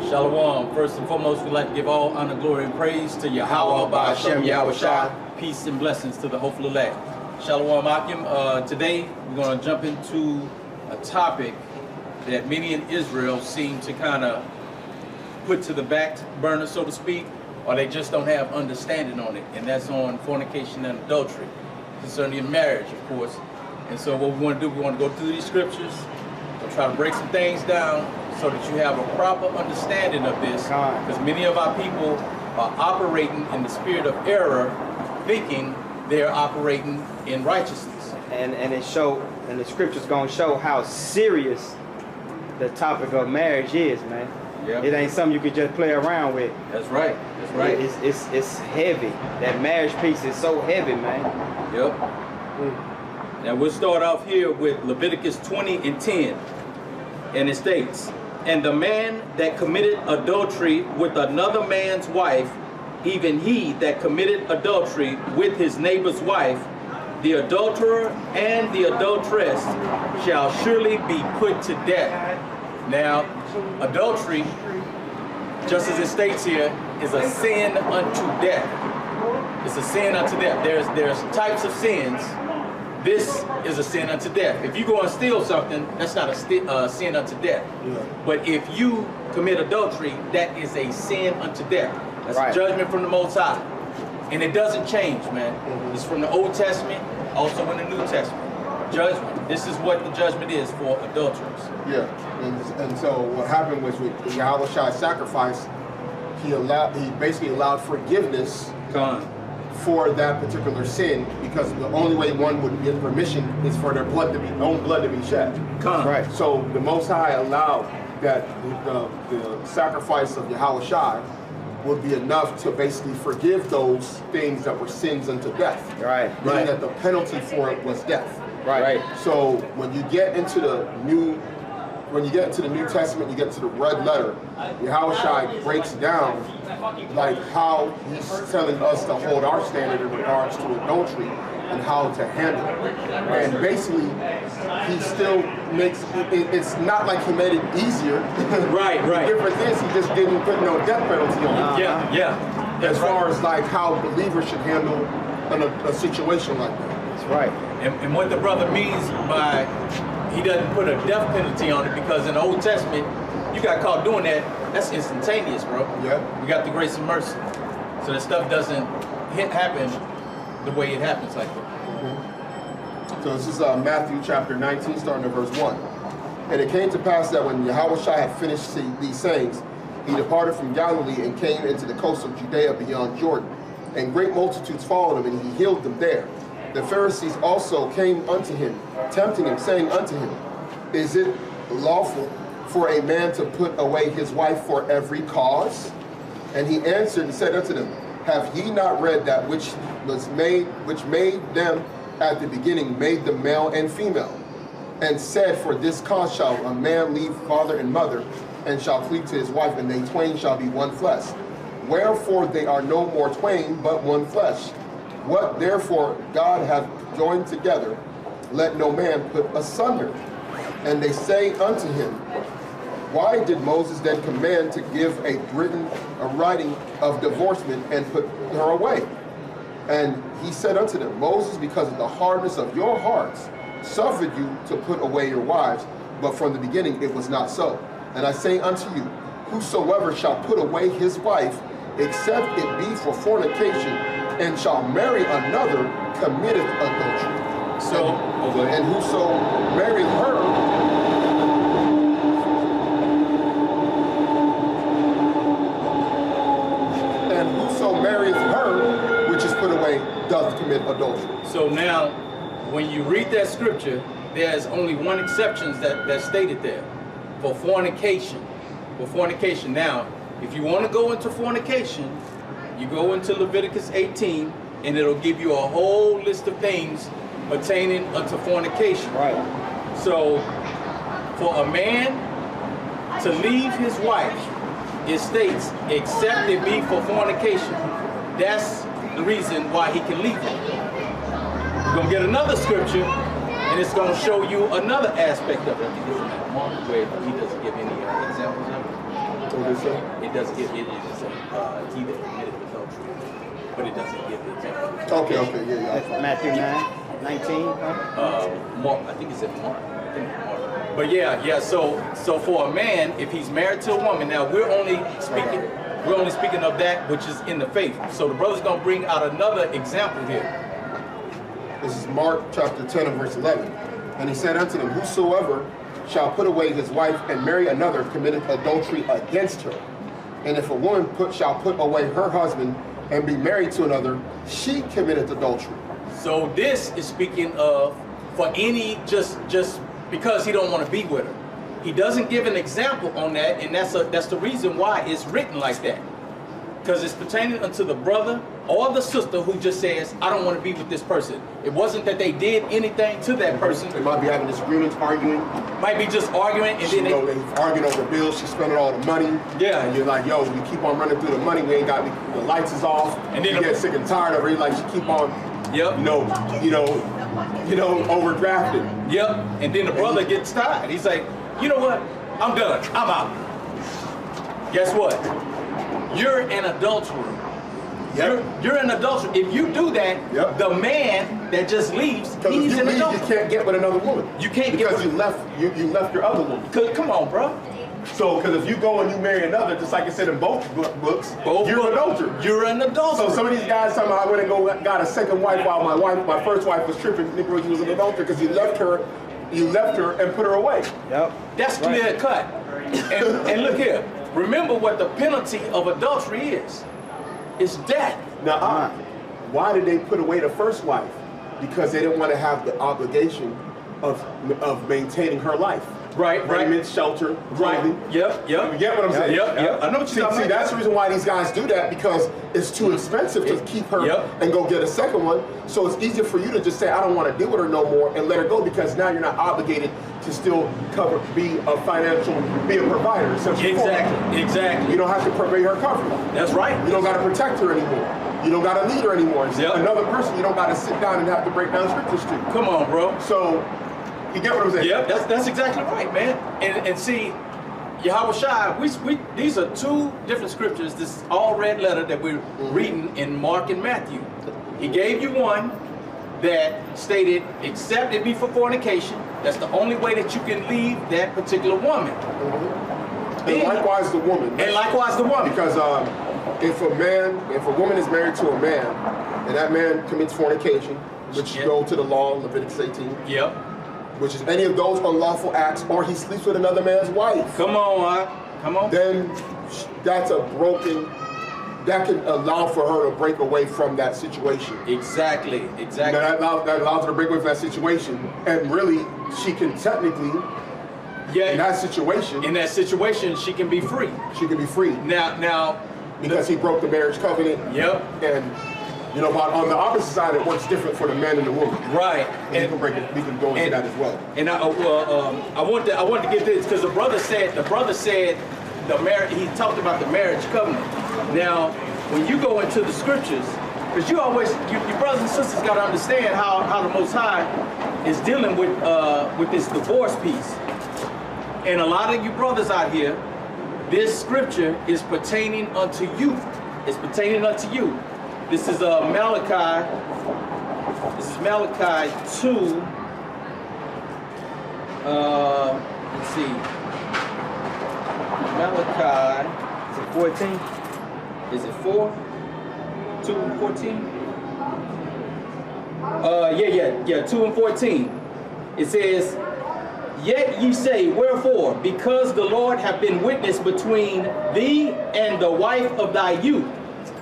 Shalom. First and foremost, we'd like to give all honor, glory, and praise to Yahawashi. Peace and blessings to the hopeful elect. Shalom Akim. Today, we're going to jump into a topic that many in Israel seem to kind of put to the back burner, so to speak, or they just don't have understanding on it, and that's on fornication and adultery, concerning marriage, of course. And so what we want to do, we want to go through these scriptures, we'll try to break some things down so that you have a proper understanding of this, because many of our people are operating in the spirit of error, thinking they're operating in righteousness. And the scripture's gonna show how serious the topic of marriage is, man. Yep. It ain't something you can just play around with. That's right. That's right. It's heavy. That marriage piece is so heavy, man. Yep. Now we'll start off here with Leviticus 20 and 10. And it states, "And the man that committed adultery with another man's wife, even he that committed adultery with his neighbor's wife, the adulterer and the adulteress shall surely be put to death." Now, adultery, just as it states here, is a sin unto death. It's a sin unto death. There's types of sins. This is a sin unto death. If you go and steal something, that's not a sin unto death. Yeah. But if you commit adultery, that is a sin unto death. That's Right. a judgment from the Most High. And it doesn't change, man. It's from the Old Testament, also in the New Testament. Judgment. This is what the judgment is for adulterers. Yeah, and so what happened was with Yahawashi's sacrifice, he basically allowed forgiveness for that particular sin, because the only way one would get permission is for their own blood to be shed. Right. So the Most High allowed that the sacrifice of Yahawashi would be enough to basically forgive those things that were sins unto death. Right. Meaning that the penalty for it was death. Right. So when you get into the New Testament, you get to the red letter, Yahawashi breaks down like how he's telling us to hold our standard in regards to adultery and how to handle it. And basically, he still makes it's not like he made it easier. Right. The difference is he just didn't put no death penalty on it. Yeah. As far as like how believers should handle a situation like that. That's right. And what the brother means by he doesn't put a death penalty on it, because in the Old Testament, you got caught doing that, that's instantaneous, bro. Yeah. We got the grace and mercy. So that stuff doesn't happen the way it happens like that. So this is Matthew chapter 19, starting at verse 1. "And it came to pass that when Yahawashi had finished these sayings, he departed from Galilee and came into the coast of Judea beyond Jordan. And great multitudes followed him, and he healed them there. The Pharisees also came unto him, tempting him, saying unto him, Is it lawful for a man to put away his wife for every cause? And he answered and said unto them, Have ye not read that which made them at the beginning, made them male and female, and said, For this cause shall a man leave father and mother, and shall cleave to his wife, and they twain shall be one flesh. Wherefore they are no more twain, but one flesh. What therefore God hath joined together, let no man put asunder. And they say unto him, Why did Moses then command to give a writing of divorcement and put her away? And he said unto them, Moses, because of the hardness of your hearts, suffered you to put away your wives, but from the beginning it was not so. And I say unto you, Whosoever shall put away his wife, except it be for fornication, and shall marry another, committeth adultery. And whoso marrieth her, which is put away, doth commit adultery. So now, when you read that scripture, there's only one exception that's stated there, for fornication. For fornication. Now, if you want to go into fornication, you go into Leviticus 18, and it'll give you a whole list of things pertaining unto fornication. Right. So, for a man to leave his wife, it states, except it be for fornication. That's the reason why he can leave her. We're going to get another scripture, and it's going to show you another aspect of it. I think it's in that Mark where he doesn't give any examples of it. So they say. It doesn't give it is he that committed adultery, but it doesn't give the example. Okay, yeah. That's Matthew 9:19. Mark, I think it's in Mark. But yeah. So for a man, if he's married to a woman, now we're only speaking of that which is in the faith. So the brother's gonna bring out another example here. This is Mark chapter 10 and verse 11. And he said unto them, whosoever shall put away his wife and marry another committeth adultery against her. And if a woman shall put away her husband and be married to another, she committeth adultery. So this is speaking of for any just because he don't want to be with her. He doesn't give an example on that, and that's the reason why it's written like that. Because it's pertaining unto the brother or the sister who just says, I don't want to be with this person. It wasn't that they did anything to that person. They might be having disagreements, arguing. Might be just arguing, and then they arguing over bills. She's spending all the money. Yeah. And you're like, yo, we keep on running through the money. We ain't got the lights is off. And then you get sick and tired of her. Like she keep on, yep. Overdrafted. Yep. And then the brother gets tired. He's like, you know what? I'm done. I'm out. Guess what? You're an adulterer. Yep. You're an adulterer. If you do that, yep. The man that just leaves, he's an adulterer. You can't get with another woman. You can't because get with you left your other woman. Come on, bro. So, because if you go and you marry another, just like it said in both books, you're an adulterer. You're an adulterer. So some of these guys talking about I went and got a second wife while my first wife was tripping. Negro, you was an adulterer because you left her and put her away. Yep. That's clear cut. And look here. Remember what the penalty of adultery is. It's death. Now, why did they put away the first wife? Because they didn't want to have the obligation of maintaining her life. Right. Raiment, shelter, clothing. Right. Yep. You get what I'm saying? Yep. I know what you're talking about. That's the reason why these guys do that, because it's too expensive to keep her and go get a second one. So it's easier for you to just say, I don't want to deal with her no more and let her go, because now you're not obligated to still be a provider. Exactly. You don't have to provide her comfortable. That's right. You don't got to protect her anymore. You don't got to lead her anymore. Another person you don't got to sit down and have to break down scriptures to. Come on, bro. So, you get what I'm saying? Yep, that's exactly right, man. And see, Yahawashi, these are two different scriptures. This is all red letter that we're reading in Mark and Matthew. He gave you one that stated, except it be for fornication. That's the only way that you can leave that particular woman. And likewise the woman. Because if a woman is married to a man, and that man commits fornication, which go to the law, Leviticus 18. Yep. Which is any of those unlawful acts, or he sleeps with another man's wife. Come on. Then that's that can allow for her to break away from that situation. Exactly. That allows her to break away from that situation, and really, she can technically, in that situation, she can be free. She can be free. Now, because he broke the marriage covenant. Yep. And but on the opposite side, it works different for the man and the woman. Right. And we can go into that as well. And I wanted to get this because the brother said the marriage. He talked about the marriage covenant. Now, when you go into the scriptures, because your brothers and sisters got to understand how the Most High is dealing with this divorce piece. And a lot of you brothers out here, this scripture is pertaining unto you. It's pertaining unto you. This is Malachi. This is Malachi 2. Let's see. Malachi. Is it 14? Is it 4? 2 and 14? Yeah. 2 and 14. It says, Yet ye say, wherefore? Because the Lord hath been witness between thee and the wife of thy youth,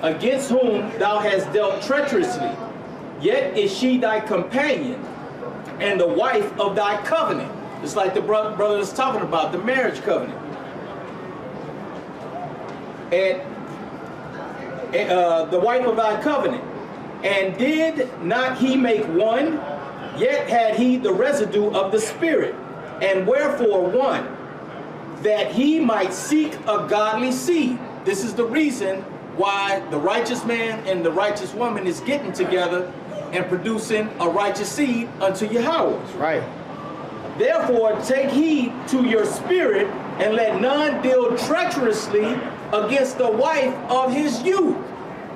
against whom thou hast dealt treacherously. Yet is she thy companion, and the wife of thy covenant. It's like the brother is talking about, the marriage covenant. And the wife of thy covenant. And did not he make one? Yet had he the residue of the Spirit. And wherefore one? That he might seek a godly seed. This is the reason why the righteous man and the righteous woman is getting together and producing a righteous seed unto Yahweh. Right. Therefore take heed to your spirit and let none deal treacherously against the wife of his youth.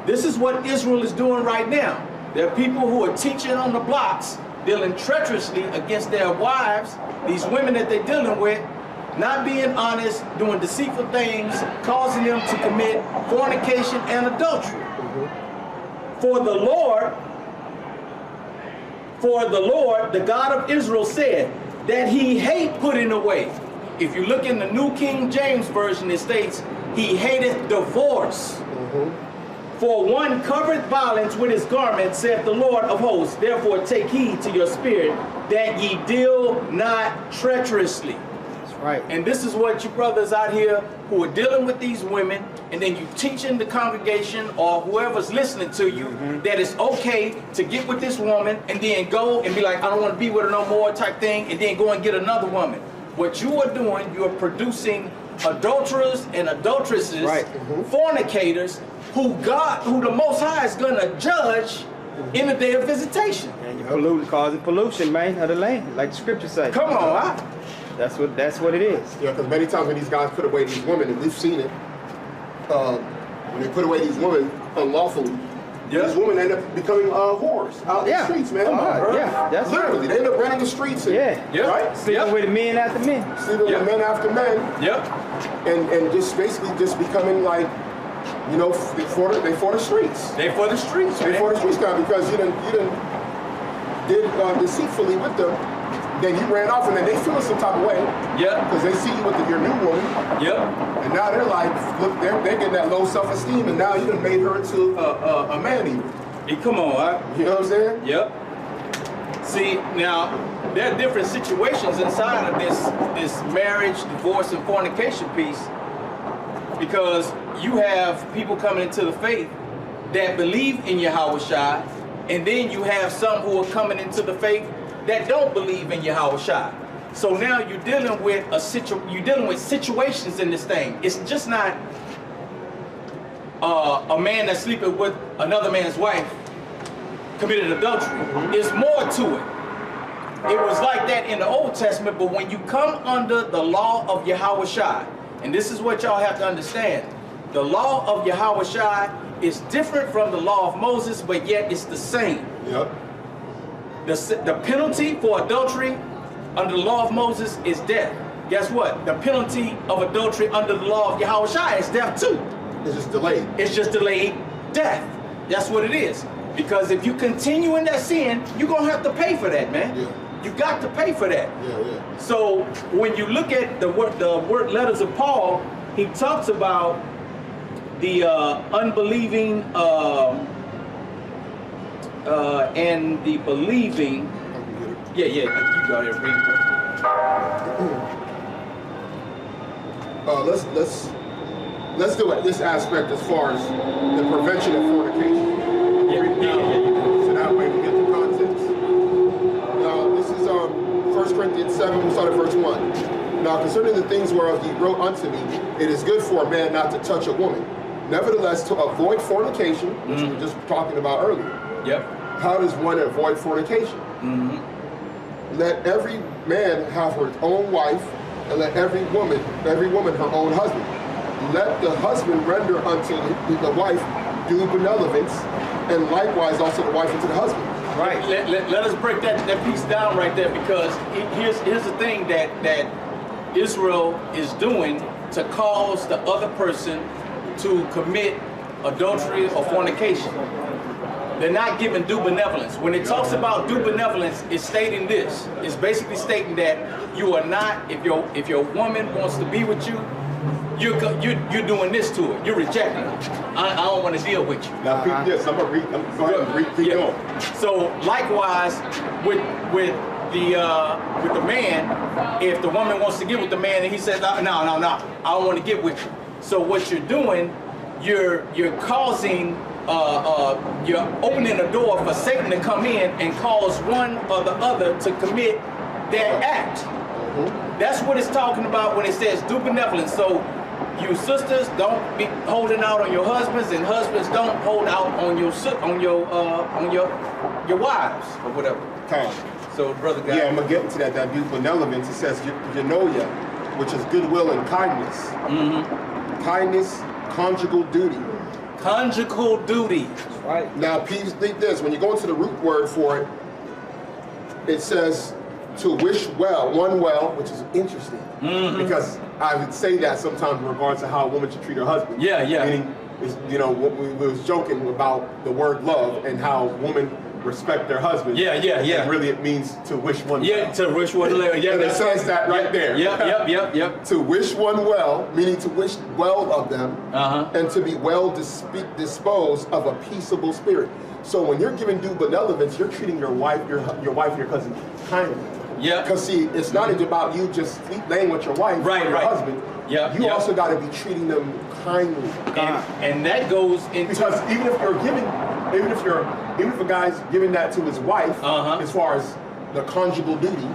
This is what Israel is doing right now. There are people who are teaching on the blocks, dealing treacherously against their wives, these women that they're dealing with, not being honest, doing deceitful things, causing them to commit fornication and adultery. For the Lord, the God of Israel said that he hate putting away. If you look in the New King James Version, it states, he hateth divorce. For one covered violence with his garment, saith the Lord of hosts. Therefore take heed to your spirit, that ye deal not treacherously. That's right. And this is what you brothers out here who are dealing with these women, and then you teaching the congregation or whoever's listening to you that it's okay to get with this woman and then go and be like, I don't want to be with her no more type thing, and then go and get another woman. What you are doing, you are producing adulterers and adulteresses, fornicators, who the Most High is gonna judge in the day of visitation. And you're causing pollution, man, of the land, like the scriptures say. Come on, huh? That's what it is. Yeah, because many times when these guys put away these women, and we've seen it, when they put away these women unlawfully, these women end up becoming whores out in the streets, man. That's literally, they end up running the streets. And, right? Sleeping with men after men. Sleeping with men after men. And just basically just becoming like, you know, they for the streets. They for the streets, man. They for the streets, guy, because you done did deceitfully with them. Then you ran off, and then they feel some type of way. Because they see you with your new woman. And now they're like, look, they're getting that low self-esteem, and now you done made her into a man-eater. Hey, come on, huh? You know what I'm saying? See, now, there are different situations inside of this marriage, divorce, and fornication piece, because you have people coming into the faith that believe in Yahawashi, and then you have some who are coming into the faith that don't believe in Yahawashi. So now you're dealing with situations in this thing. It's just not a man that's sleeping with another man's wife committed adultery. It's more to it. It was like that in the Old Testament, but when you come under the law of Yahawashi, and this is what y'all have to understand, the law of Yahawashi is different from the law of Moses, but yet it's the same. The penalty for adultery under the law of Moses is death. Guess what? The penalty of adultery under the law of Yahawashi is death too. It's just delayed. It's just delayed death. That's what it is. Because if you continue in that sin, you're going to have to pay for that, man. You got to pay for that. So when you look at the work letters of Paul, he talks about the unbelieving and the believing. You got it. Read it. Let's do it. This aspect as far as the prevention of fornication. So that way we get the context. This is 1 Corinthians 7. We'll start at verse 1. Now concerning the things whereof ye wrote unto me, it is good for a man not to touch a woman. Nevertheless, to avoid fornication, which we were just talking about earlier. How does one avoid fornication? Let every man have her own wife, and let every woman her own husband. Let the husband render unto the wife due benevolence, and likewise also the wife unto the husband. Right. Let us break that piece down right there, because here's the thing that Israel is doing to cause the other person to commit adultery or fornication. They're not giving due benevolence. When it talks about due benevolence, it's stating this. It's basically stating that you are not, if your woman wants to be with you, you're doing this to her. You're rejecting her. I don't want to deal with you. Now read this. I'm gonna read. Keep going. So likewise with the man, if the woman wants to get with the man and he says, no, I don't want to get with you. So what you're doing, you're causing, you're opening a door for Satan to come in and cause one or the other to commit that act. That's what it's talking about when it says do benevolence. So you sisters, don't be holding out on your husbands, and husbands don't hold out on your wives or whatever. Time. So brother guy. Yeah, I'm gonna get into that. That due benevolence. It says genoya. which is goodwill and kindness. Kindness, conjugal duty. Conjugal duty. Right. Now, please think this. When you go into the root word for it, it says to wish well, one well, which is interesting. Because I would say that sometimes in regards to how a woman should treat her husband. Yeah, yeah. Meaning, you know, we was joking about the word love and how women respect their husband. Yeah, yeah, yeah. And really it means to wish one Yeah, well. to wish one well. Yeah, and it says that right there. Yep. To wish one well, meaning to wish well of them, and to be well disposed of a peaceable spirit. So when you're giving due benevolence, you're treating your wife, your wife, your cousin kindly. Yeah. Because see, it's not about you just laying with your wife or your husband. Yeah. You also got to be treating them kindly. And that goes into, because even if a guy's giving that to his wife, as far as the conjugal duty.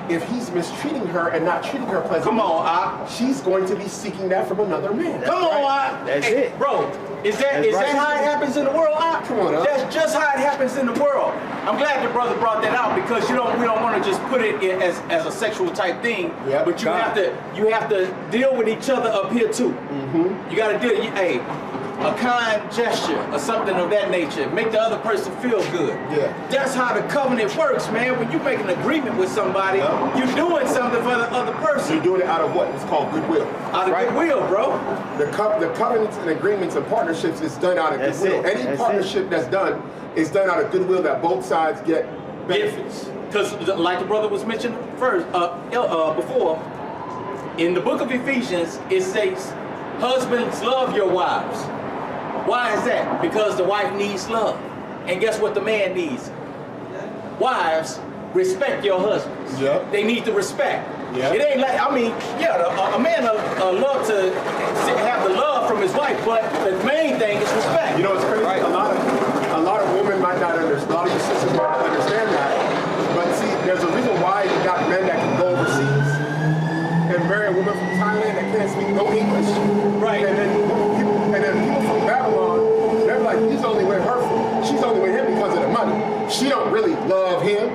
If he's mistreating her and not treating her pleasantly, come on, she's going to be seeking that from another man. Come on, That's it, bro. Is that how it happens in the world? Come on, that's just how it happens in the world. I'm glad the brother brought that out because we don't want to just put it in as a sexual type thing. Yeah, but you have to deal with each other up here too. You got to deal. Hey, a kind gesture or something of that nature, make the other person feel good. Yeah. That's how the covenant works, man. When you make an agreement with somebody, you're doing something for the other person. You're doing it out of what? It's called goodwill. Out of goodwill, bro. The covenants and agreements and partnerships is done out of goodwill. Any partnership that's done is done out of goodwill that both sides get benefits. Because like the brother was mentioned first, before, in the book of Ephesians, it says, husbands, love your wives. Why is that? Because the wife needs love. And guess what the man needs? Wives, respect your husbands. Yep. They need the respect. Yep. It ain't like, I mean, a man love to have the love from his wife, but the main thing is respect. You know, it's crazy. Right. A lot of women might not understand, a lot of your sisters might not understand that. But see, there's a reason why you got men that can go overseas and marry a woman from Thailand that can't speak no English. Right. And then people from Babylon, they're like, she's only with him because of the money. She don't really love him.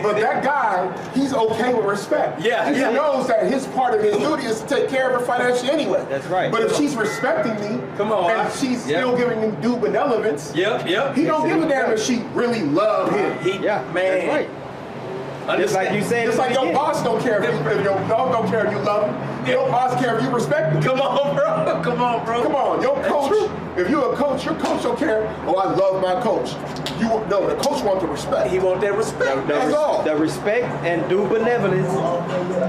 But that guy, he's okay with respect. Yeah. He knows that his part of his duty is to take care of her financially anyway. That's right. But if she's respecting me, and she's still giving him due benevolence, he don't give a damn if she really love him. Man. That's right. Just like you said. Just like your boss don't care if your dog don't care if you love him. Your boss care if you respect him. Come on, bro. Come on. Your coach, if you're a coach, your coach don't care. Oh, I love my coach. No, the coach wants the respect. He wants that respect. That's all. The respect and due benevolence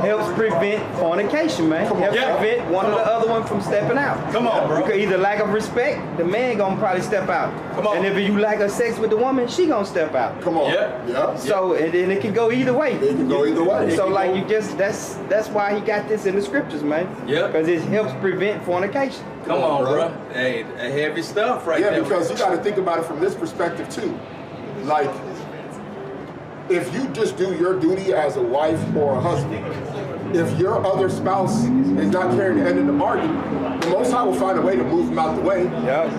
helps prevent fornication, man. Helps prevent one or the other one from stepping out. Come on, bro. Because either lack of respect, the man gonna probably step out. Come on. And if you lack of sex with the woman, she gonna step out. Come on. Yeah. So and then it can go either way. It can go either way. So like that's why he got this in the scriptures, man. Yeah. Because it helps prevent fornication. Come on, bro. Hey, heavy stuff right there. Yeah, because you got to think about it from this perspective too. Like, if you just do your duty as a wife or a husband, if your other spouse is not carrying the end of the bargain, the Most High will find a way to move them out the way. Yeah.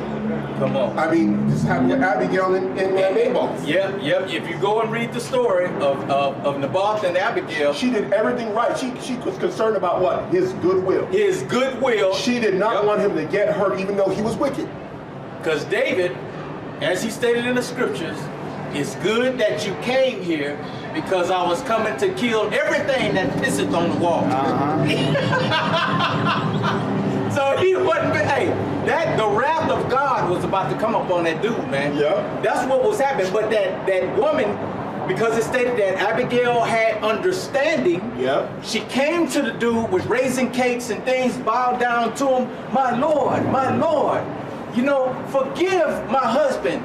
Come on. I mean, just happened with Abigail and Naboth. Yep. If you go and read the story of Naboth and Abigail, she did everything right. She was concerned about what? His goodwill. His goodwill. She did not want him to get hurt, even though he was wicked. Because David, as he stated in the scriptures, it's good that you came here because I was coming to kill everything that pisseth on the wall. So he wasn't, the wrath of God was about to come up on that dude, man. Yeah. That's what was happening. But that woman, because it stated that Abigail had understanding, she came to the dude with raising cakes and things, bowed down to him. My Lord, forgive my husband.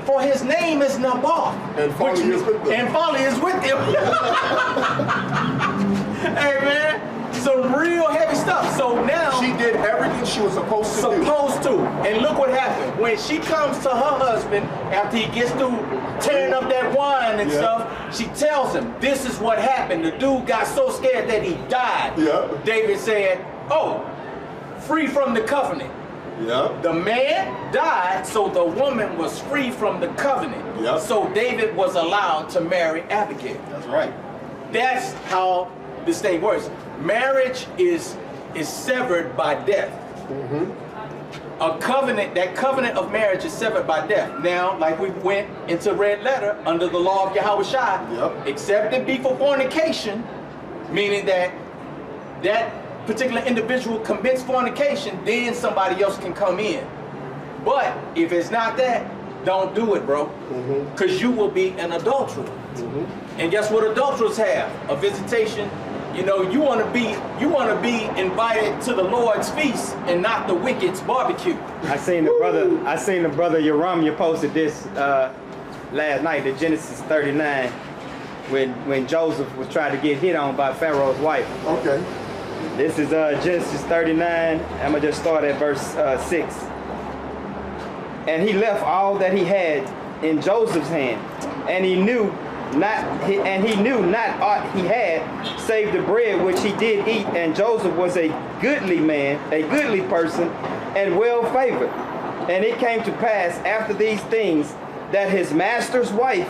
For his name is Naboth. And folly is with him. And folly is with him. Hey, man, some real heavy stuff. So now she did everything she was supposed to do. And look what happened. When she comes to her husband, after he gets through tearing up that wine and stuff, she tells him, this is what happened. The dude got so scared that he died. Yeah. David said, free from the covenant. Yeah. The man died, so the woman was free from the covenant. Yeah. So David was allowed to marry Abigail. That's right. That's how this thing works. marriage is severed by death. A covenant, that covenant of marriage is severed by death. Now, like we went into red letter under the law of Yahawashi, except it be for fornication, meaning that that particular individual commits fornication, then somebody else can come in. But if it's not that, don't do it, bro, because you will be an adulterer. And guess what adulterers have? A visitation. You know, you want to be invited to the Lord's feast and not the wicked's barbecue. I seen the brother Yaram, you posted this last night, the Genesis 39, when Joseph was trying to get hit on by Pharaoh's wife. Okay. This is Genesis 39. I'm gonna just start at verse 6. And he left all that he had in Joseph's hand, and he knew not aught he had save the bread which he did eat. And Joseph was a goodly man, a goodly person, and well favored. And it came to pass after these things that his master's wife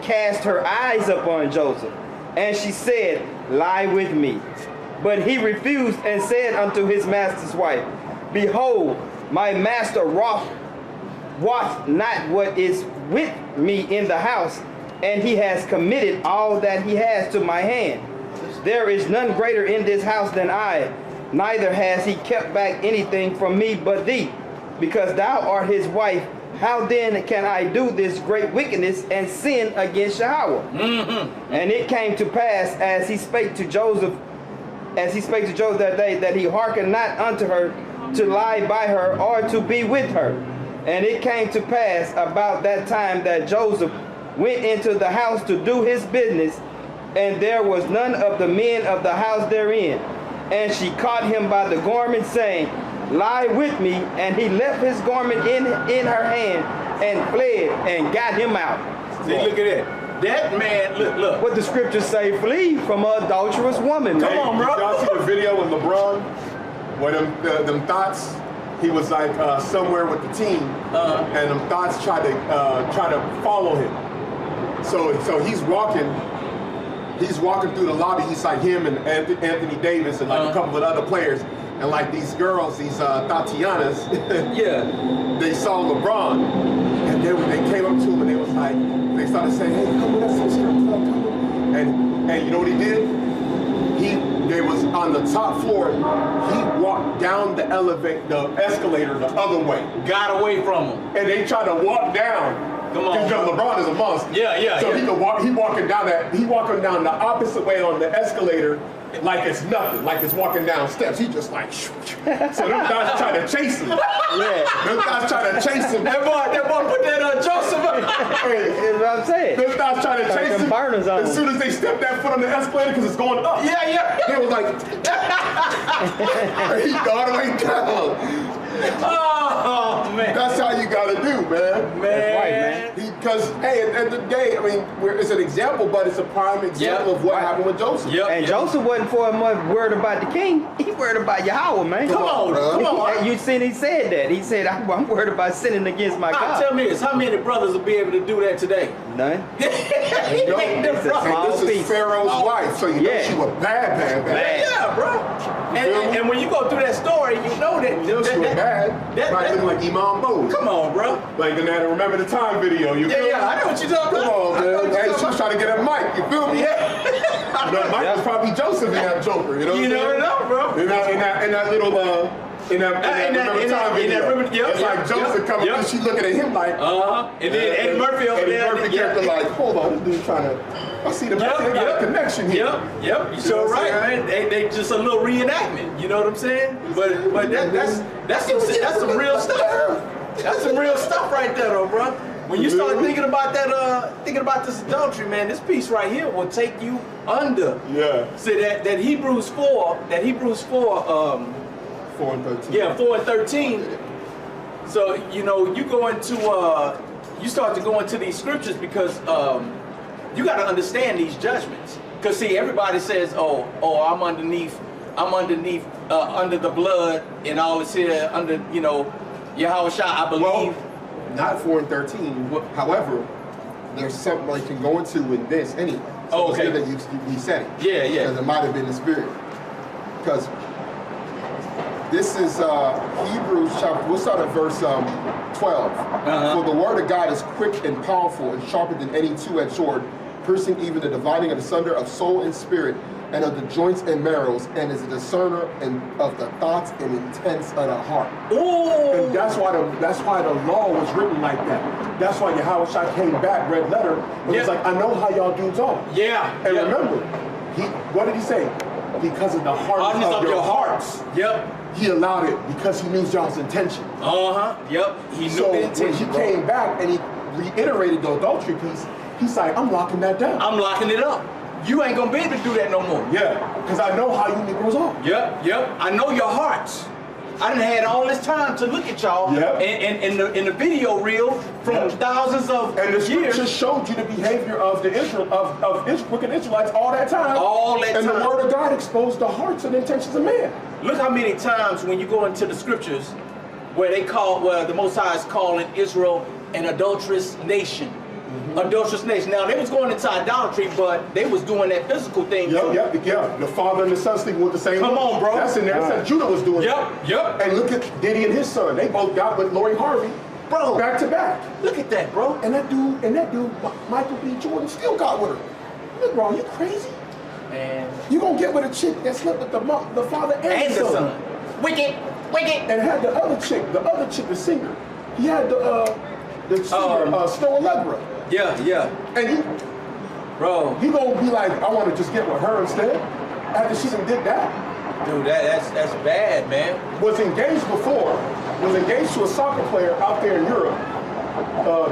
cast her eyes upon Joseph, and she said, Lie with me. But he refused and said unto his master's wife, Behold, my master wot not what is with me in the house, and he has committed all that he has to my hand. There is none greater in this house than I, neither has he kept back anything from me but thee, because thou art his wife. How then can I do this great wickedness and sin against Yahweh? And it came to pass as he spake to Joseph that day, that he hearkened not unto her to lie by her or to be with her. And it came to pass about that time that Joseph went into the house to do his business, and there was none of the men of the house therein. And she caught him by the garment, saying, Lie with me. And he left his garment in her hand and fled and got him out. See, look at that. That man, look. What the scriptures say, flee from an adulterous woman. Come on, bro. Did y'all see the video with LeBron? Where them thoughts, he was like somewhere with the team, and them thoughts tried to follow him. So he's walking through the lobby. He's like him and Anthony Davis and like a couple of other players, and like these girls, these Tatianas, they saw LeBron, and then when they came up to him and they started saying, "Hey, come with us to the strip club, come." And you know what he did? They was on the top floor. He walked down the escalator the other way. Got away from him. And they tried to walk down. Come on. Because LeBron is a monster. So he walking down the opposite way on the escalator like it's nothing, like it's walking down steps. He just like, so them guys trying to chase him. Them guys trying to chase him. That boy put that on Joseph. That's what I'm saying. Them guys trying to chase him. Burners on as soon as they stepped that foot on the escalator, because it's going up. They was like, he got all the way down. Oh man, that's how you gotta do, man. Man. Because hey, at the end of the day, I mean, it's an example, but it's a prime example of what happened with Joseph. And Joseph wasn't for much worried about the king. He worried about Yahweh, man. Come on. You seen he said that. He said, I'm worried about sinning against my God. Tell me this, how many brothers will be able to do that today? None. This is Pharaoh's wife, so you know she was bad. Yeah, bro. And when you go through that story, you know that she was bad. Right, looking like Imam Bo. Come on, bro. Like the Remember the Time video. You feel me? I know what you're talking about. Come on, man. Hey, she was trying to get at Mike. You feel me? Yeah. Mike was probably Joseph in that Joker. You know what I'm saying? You never know, bro. In that little Remember the Time video. It's like Joseph coming through. She looking at him like. And then Eddie Murphy over there. Eddie Murphy character like, hold on, this dude trying to. I see the they got a connection here. Yep. You so right, man. They just a little reenactment. You know what I'm saying? But that's some real stuff. That's some real stuff right there, though, bro. When you start thinking about this adultery, man, this piece right here will take you under. Yeah. See that Hebrews 4, 4 and 13. Yeah, 4 and 13. So you know you go into you start to go into these scriptures because you got to understand these judgments. Because see, everybody says, oh, I'm underneath under the blood and all this here under Yahawashi, I believe. Well, not 4 and 13. However, there's something I can go into in this anyway. So okay. It's good that you said it. Yeah. Because it might have been the spirit. because this is Hebrews chapter, we'll start at verse 12. For the word of God is quick and powerful and sharper than any two-edged sword, piercing even the dividing of the sunder of soul and spirit, and of the joints and marrows, and is a discerner of the thoughts and intents of the heart. Ooh. And that's why the law was written like that. That's why Yahawashi came back, red letter, but he's like, I know how y'all dudes are. Yeah. And remember, what did he say? Because of the hardness of your hearts. Yep. He allowed it because he knew y'all's intention. Yep. He knew the intention. When he came back and he reiterated the adultery piece, he's like, I'm locking that down. I'm locking it up. You ain't gonna be able to do that no more. Yeah, because I know how you Negroes are. Yep. I know your hearts. I done had all this time to look at y'all. Yep. And in the video reel from thousands of and the years. scripture showed you the behavior of the wicked Israelites all that time. And the word of God exposed the hearts and intentions of man. Look how many times when you go into the scriptures where the Most High is calling Israel an adulterous nation. Adulterous nation. Now they was going into idolatry, but they was doing that physical thing. Yeah. The father and the son sleeping with the same. Come on, bro. That's in there. That's Judah was doing. Yep. And look at Diddy and his son. They both got with Lori Harvey, bro, back to back. Look at that, bro. And that dude, Michael B. Jordan, still got with her. Look, bro, you crazy? Man, you gonna get with a chick that slept with the father and the son. Wicked. And had the other chick, the singer. He had the singer, Snow Allegra. Yeah. And he gonna be like, I want to just get with her instead. After she done did that. Dude, that's bad, man. Was engaged before. Was engaged to a soccer player out there in Europe.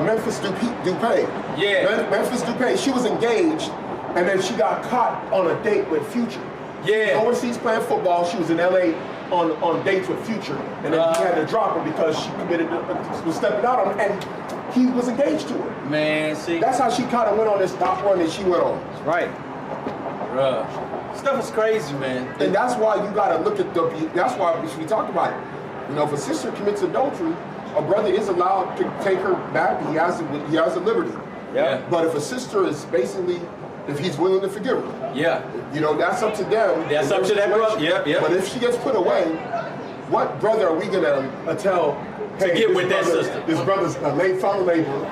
Memphis Dupay. Yeah. Memphis Dupay. She was engaged, and then she got caught on a date with Future. Yeah. Overseas playing football. She was in LA on dates with Future, and then he had to drop her because she was stepping out on him, and he was engaged to her. Man, see. That's how she kind of went on this top run that she went on. Right. Bruh. Stuff is crazy, man. And that's why you got to look at that's why we talked about it. You know, if a sister commits adultery, a brother is allowed to take her back. He has the liberty. Yeah. But if a sister is basically, if he's willing to forgive her. Yeah. You know, that's up to them. That's up to that brother. Yeah. But if she gets put away, what brother are we gonna tell? Hey, get with that sister. This brother's a late fellow laborer.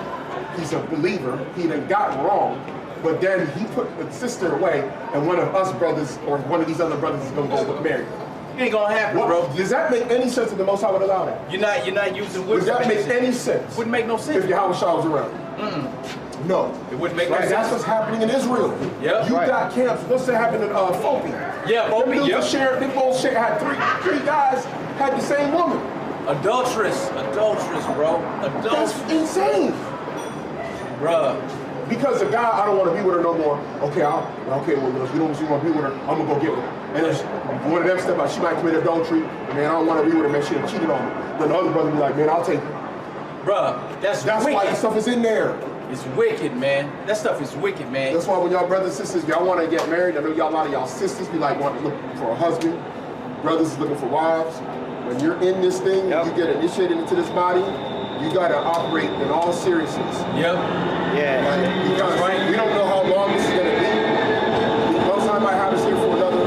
He's a believer. He done got wrong, but then he put the sister away, and one of us brothers or one of these other brothers is gonna go marry her. It ain't gonna happen, bro. Does that make any sense? That the Most High would allow that? You're not using wisdom. Would that make any sense? Wouldn't make no sense. If Yahawashi was around. No. It wouldn't make no sense. That's what's happening in Israel. Yeah. You got camps. What's that happening in Fopi? Yeah, Fopi. They both had three guys had the same woman. Adulterous, bro. That's insane. Bruh. Because the guy, I don't want to be with her no more. Okay, well, if you don't want to be with her, I'm gonna go get with her. And then one of them step out, she might commit adultery. Man, I don't want to be with her, man. She done cheated on me. Then the other brother be like, man, I'll take her. Bruh, that's why wicked. that stuff is in there. It's wicked, man. That stuff is wicked, man. That's why when y'all brothers and sisters, y'all want to get married, I know a lot of y'all sisters be like wanting to look for a husband. Brothers is looking for wives. When you're in this thing, you get initiated into this body, you got to operate in all seriousness. Yep. Yeah. Like, because we don't know how long this is going to be. Most time might have us here for another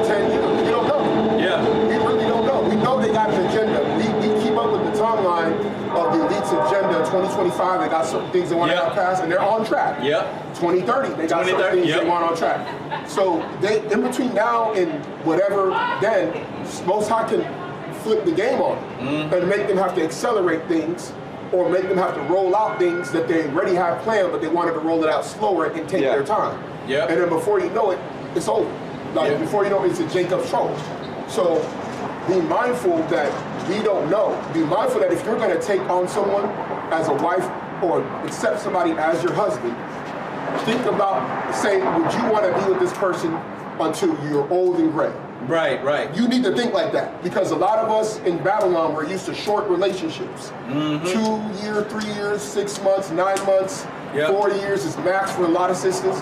10 years. We don't know. Yeah. We really don't know. We know they got an agenda. We keep up with the timeline of the elite's agenda. 2025, they got certain things they want to have passed, and they're on track. Yep. 2030, they got certain things they want on track. So they, in between now and whatever, then Most High can flip the game on and make them have to accelerate things or make them have to roll out things that they already have planned, but they wanted to roll it out slower and take their time. Yeah. And then before you know it, it's over. Like before you know it, it's a Jacob's trouble. So be mindful that we don't know. Be mindful that if you're going to take on someone as a wife or accept somebody as your husband, think about saying, would you want to be with this person until you're old and gray? Right. You need to think like that, because a lot of us in Babylon were used to short relationships. 2 years, 3 years, 6 months, 9 months, 4 years is max for a lot of sisters.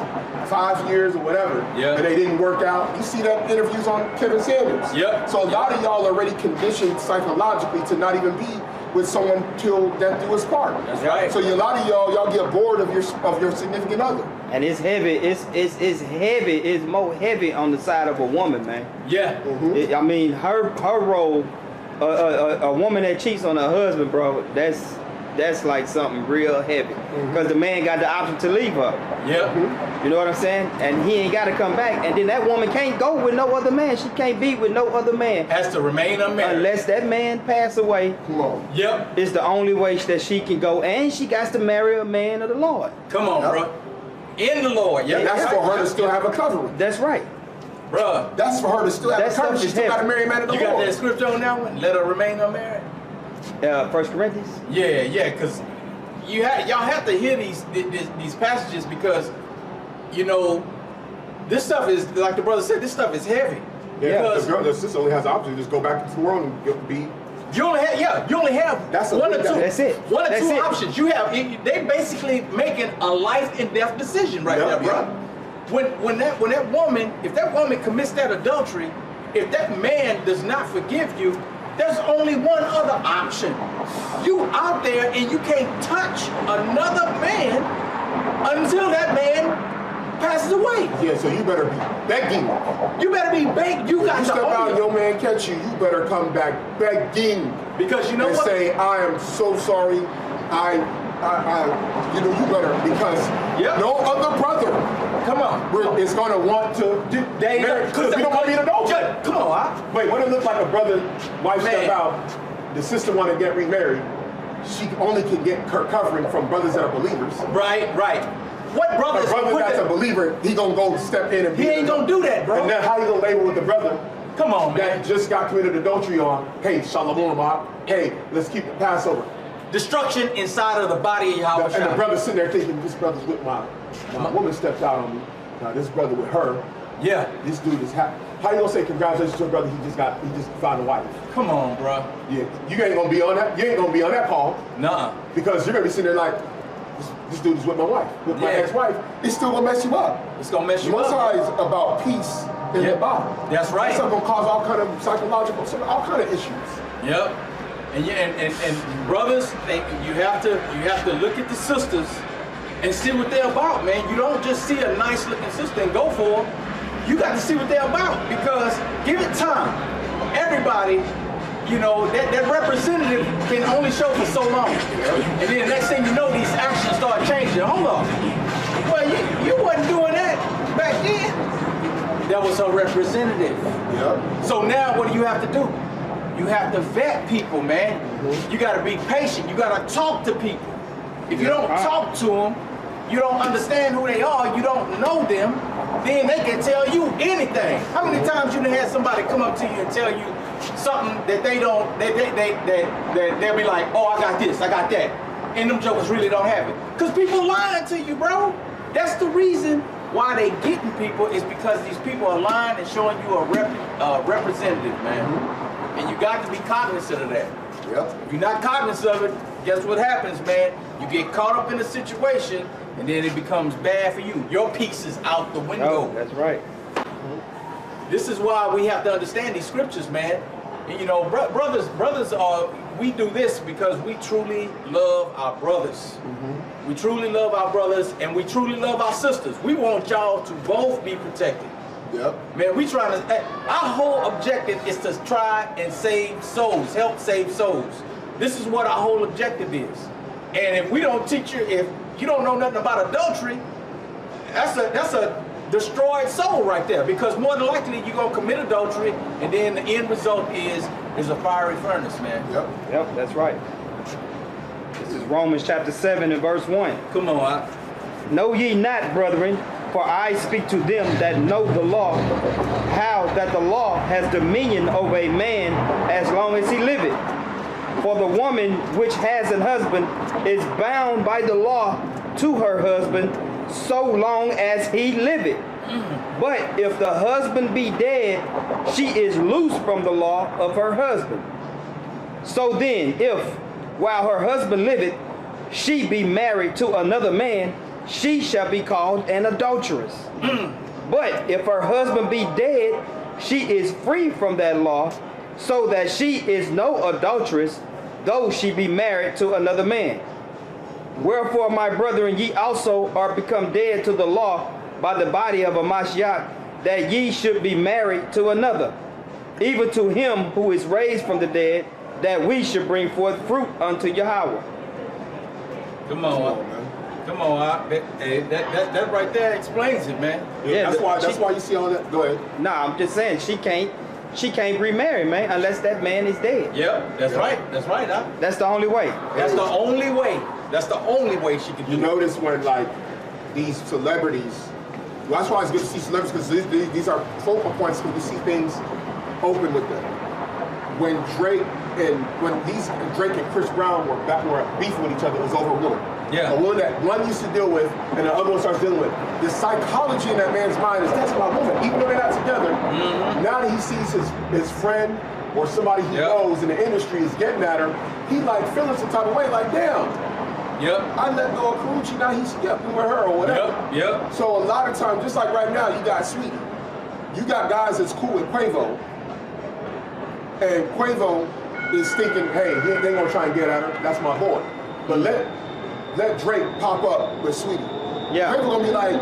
5 years or whatever, and they didn't work out. You see that interviews on Kevin Samuels. So a lot of y'all already conditioned psychologically to not even be with someone till death do us part. That's right. So a lot of y'all get bored of your significant other. And it's heavy. It's heavy. It's more heavy on the side of a woman, man. Yeah. I mean, her role, a woman that cheats on her husband, bro. That's like something real heavy. Because the man got the option to leave her. Yeah. You know what I'm saying? And he ain't got to come back. And then that woman can't go with no other man. She can't be with no other man. Has to remain unmarried. Unless that man pass away. Come on. Yep. It's the only way that she can go. And she got to marry a man of the Lord. Come on, bro. In the Lord. Yeah. That's for her to still have a covering. That's right. Bro. That's for her to still have That a covering. stuff She is still got to heavy. marry a man of the You got Lord. that scripture on that one? Let her remain unmarried? 1 Corinthians? Yeah, because y'all have to hear these passages because, you know, this stuff is, like the brother said, this stuff is heavy. Yeah, Because the sister only has the option to just go back into the world and be. you only have That's a one or big- two. That's it. One or That's two it. options. You have. They basically making a life and death decision right Yeah, there, bro. When that woman, if that woman commits that adultery, if that man does not forgive you, there's only one other option. You out there and you can't touch another man until that man passes away. Yeah, so you better be begging. You better be begged. You got You to step out own and it. your man catch you, you better come back begging. Because you know and what? say, I am so sorry. You better, because Yep. no other brother Come on. is going to want to do They because we don't want to be an adultery. Come on, Wait, when it looks like a brother, wife Man. step out, the sister want to get remarried. She only can get her covering from brothers that are believers. Right. What A brothers? brother what that's the- a believer, he gonna go step in and He ain't gonna do that, bro. And then how you gonna label with the brother Come on, that man. just got committed adultery on? Hey, shalom, hey, let's keep the Passover. Destruction inside of the body of And the Yahawashi. brother sitting there thinking, this brother's with my woman stepped out on me. Now this brother with her. Yeah. This dude is happy. How you gonna say congratulations to a brother he just found a wife? Come on, bro. Yeah, you ain't gonna be on that. You ain't gonna be on that call Nuh-uh. because you're gonna be sitting there like, this dude is with my wife, with my Yeah. ex-wife. It's still gonna mess you up. It's gonna mess you Most up. High is about peace in Yep. the body. That's right. That's gonna cause all kind of psychological, all kind of issues. Yep. And brothers, you have to look at the sisters and see what they're about, man. You don't just see a nice looking sister and go for them. You got to see what they're about, because give it time. Everybody, you know, that representative can only show for so long. And then the next thing you know, these actions start changing. Hold on. Well, you wasn't doing that back then. That was her representative. Yep. So now what do you have to do? You have to vet people, man. You got to be patient. You got to talk to people. If you don't talk to them, you don't understand who they are, you don't know them, then they can tell you anything. How many times you done had somebody come up to you and tell you something that they don't, they'll be like, oh, I got this, I got that. And them jokers really don't have it. Because people lying to you, bro. That's the reason why they getting people, is because these people are lying and showing you a representative, man. And you got to be cognizant of that. Yep. If you're not cognizant of it, guess what happens, man? You get caught up in a situation, and then it becomes bad for you. Your piece is out the window. Oh, that's right. This is why we have to understand these scriptures, man. And you know, brothers are, we do this because we truly love our brothers. We truly love our brothers, and we truly love our sisters. We want y'all to both be protected. Yep. Man, we trying to, our whole objective is to try and save souls, help save souls. This is what our whole objective is. And if we don't teach you, if you don't know nothing about adultery, that's a destroyed soul right there, because more than likely you're going to commit adultery, and then the end result is a fiery furnace, man. Yep. Yep, that's right. This is Romans chapter 7 and verse 1. Come on, Know ye not, brethren, for I speak to them that know the law, how that the law has dominion over a man as long as he liveth. For the woman which has an husband is bound by the law to her husband so long as he liveth. But if the husband be dead, she is loose from the law of her husband. So then, if, while her husband liveth, she be married to another man, she shall be called an adulteress. But if her husband be dead, she is free from that law, so that she is no adulteress, though she be married to another man. Wherefore, my brethren, ye also are become dead to the law by the body of a Mashiach, that ye should be married to another, even to him who is raised from the dead, that we should bring forth fruit unto Yahweh. Come on, man. Come on, that right there explains it, man. Yeah, that's why you see all that. Go ahead. Nah, I'm just saying she can't remarry, man, unless that man is dead. Yep, that's right. That's right, Doc. That's the only way. That's the only way. That's the only way she can do You it. notice when like these celebrities, well, that's why it's good to see celebrities, because these are focal points because we see things open with them. When Drake and Chris Brown were beefing with each other, it was over a woman. Yeah. A woman that one used to deal with and the other one starts dealing with. The psychology in that man's mind is that's my woman, even though they're not together. Now that he sees his friend or somebody he knows in the industry is getting at her, he like feeling some type of way, like damn. Yep. I let go of Karuchi, now he's skipping with her or whatever. Yep. So a lot of times, just like right now, you got Sweetie. You got guys that's cool with Quavo. And Quavo is thinking, hey, they gonna try and get at her. That's my boy. But let Drake pop up with Sweetie. Yeah. Drake gonna be like,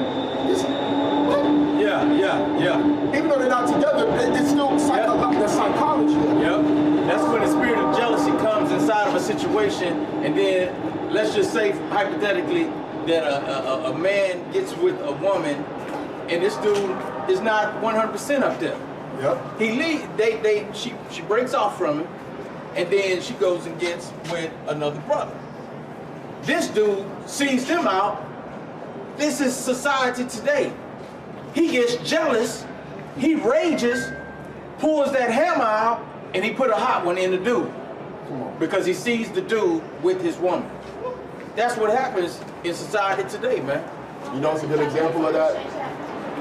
what? Yeah. Even though they're not together, it's still the psychology. Yep. That's when the spirit of jealousy comes inside of a situation, and then let's just say hypothetically that a man gets with a woman, and this dude is not 100% up there. Yep. He leaves. She breaks off from him, and then she goes and gets with another brother. This dude sees them out. This is society today. He gets jealous. He rages, pulls that hammer out, and he put a hot one in the dude because he sees the dude with his woman. That's what happens in society today, man. You know, it's a good example of that.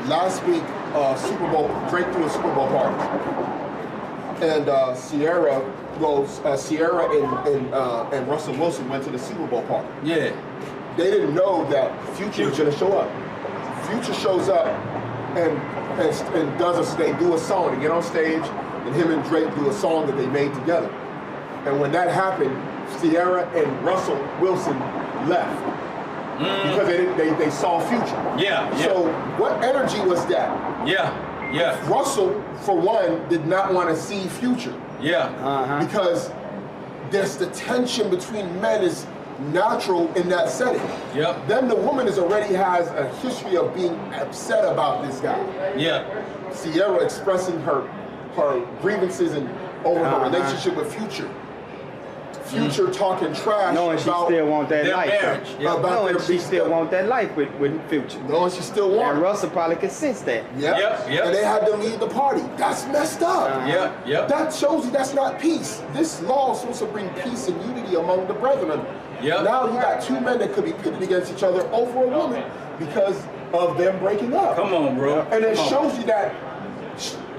Last week, Super Bowl, Drake threw a Super Bowl party, and Sierra and Russell Wilson went to the Super Bowl party. Yeah. They didn't know that Future was gonna show up. Future shows up and they do a song. They get on stage, and him and Drake do a song that they made together. And when that happened, Sierra and Russell Wilson left. Because they saw Future. Yeah. So what energy was that? Yeah. Russell, for one, did not want to see Future. Yeah. Because there's the tension between men is natural in that setting. Yep. Then the woman already has a history of being upset about this guy. Yeah. Sierra expressing her grievances and over her relationship with Future. Future talking trash Knowing she about still want that their life. marriage. Yeah. About Knowing their she beef still together. want that life with Future. Knowing she still wants. And Russell probably could sense that. Yep. Yep. And they had to leave the party. That's messed up. Yep. That shows you that's not peace. This law is supposed to bring peace and unity among the brethren. Yep. Now you got two men that could be pitted against each other over a woman because of them breaking up. Come on, bro. And it shows you that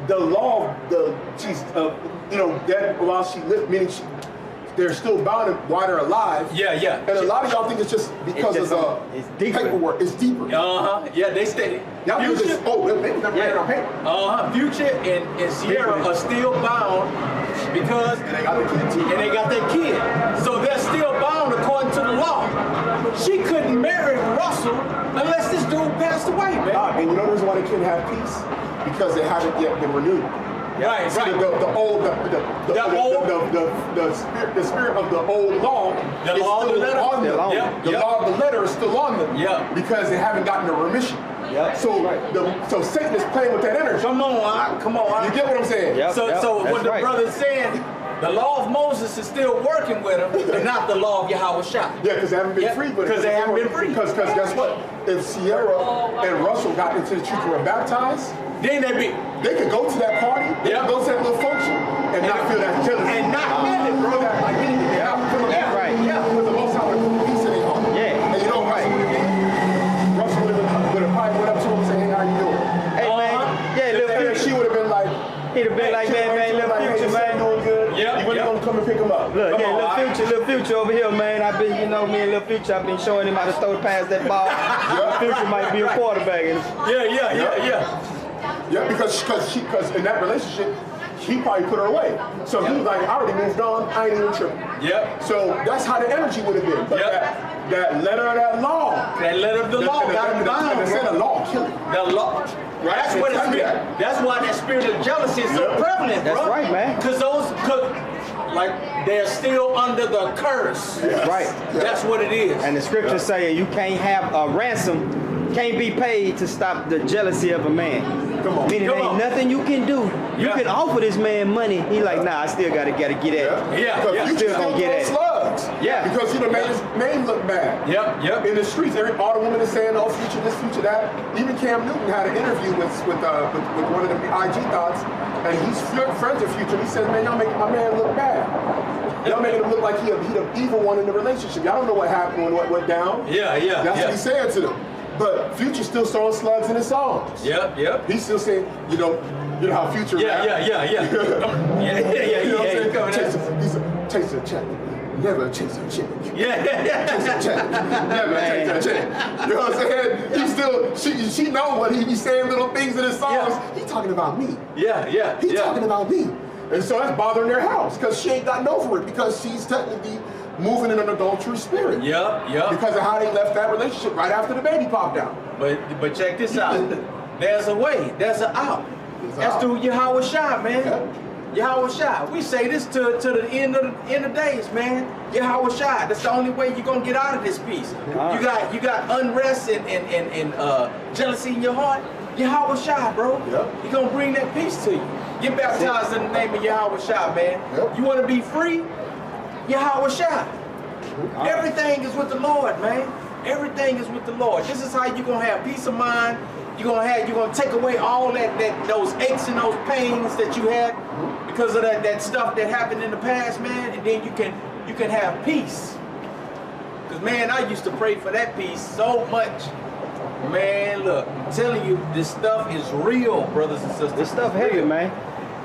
the law, that while she lived, meaning they're still bound while they're alive. Yeah. And a lot of y'all think it's just because It's of deeper. paperwork. It's deeper. Yeah, they stay. Y'all think it's just, they never ran it on paper. Future and Sierra are still bound because And they got the kid too. and they got their kid. So they're still bound according to the law. She couldn't marry Russell unless this dude passed away, man. And you know the reason why they can't have peace? Because they haven't yet been renewed. Right. The spirit of the old law The is law of the still letter. on them. Yep. The law of the letter is still on them. Yep. Because they haven't gotten the remission. Yep. So Satan is playing with that energy. Come on. You get what I'm saying? Yep. So what the right. brother's saying, the law of Moses is still working with him, but not the law of Yahawashi. Yeah, because they haven't been free. Because they haven't been free. Because guess what? If Sierra and Russell got into the truth and were baptized, Then they could go to that party, they could go to that little function, and not feel that jealousy. And not feel it, bro. That like anything. They have to feel it. Right. Yeah. Because the most time with peace in their home. Yeah. And you know what Russell would have probably went up to him and said, hey, how you doing? Hey, man. Yeah, little And Future. she would have been like, He'd have been like, man, little Future, man. doing good. Yep, You really yep. gonna come and pick him up. Look, Come yeah, on, little Future over here, man. I've been, me and little Future, I've been showing him how to throw past that ball. Little Future might be a quarterback. Yeah. Yeah, because in that relationship, he probably put her away. So he was like, I already moved on, I ain't even tripping. Yep. So that's how the energy would have been. But that letter of that law. That letter of the law got him bound. They said the law kill it. The law. Right? That's what that's why that spirit of jealousy is so prevalent, bro. That's right, man. Because like, they're still under the curse. That's right. That's what it is. And the scriptures say you can't have a ransom, can't be paid to stop the jealousy of a man. Come on. Meaning there ain't nothing you can do. You can offer this man money. He like, nah, I still gotta get at it. Yeah. You still gonna get at it. slugs. Yeah. Because you done made his name look bad. Yep. In the streets, all the women are saying, oh, future this, future that. Even Cam Newton had an interview with one of the IG thoughts, and he's friends with Future. He says, man, y'all making my man look bad. Y'all making him look like he the evil one in the relationship. Y'all don't know what happened when what went down. Yeah. That's what he's saying to them. But Future's still throwing slugs in his songs. Yep. He's still saying, you know how Future rap. Yeah. You know what I'm saying? He's a chase a check. Never chase a chick. Chase a check. Never chase a chick. You know what I'm saying? He's still, she know what he be saying little things in his songs. He talking about me. Yeah. He talking about me. And so that's bothering their house because she ain't gotten over it because she's technically moving in an adulterous spirit. Yep. Because of how they left that relationship right after the baby popped out. But check this out. There's a way. There's an out. That's through Yahawashi, man. Yep. Yahawashi. We say this to the end of days, man. Yahawashi. That's the only way you're gonna get out of this piece. You got unrest and jealousy in your heart. Yahawashi, bro. Yep. He's gonna bring that peace to you. Get baptized in the name of Yahawashi, man. Yep. You wanna be free? Yahawashi. Everything is with the Lord, man. Everything is with the Lord. This is how you're gonna have peace of mind. You're gonna take away all those aches and those pains that you had because of that stuff that happened in the past, man. And then you can have peace. Cause man, I used to pray for that peace so much. Man, look, I'm telling you, this stuff is real, brothers and sisters. This stuff heavy, man.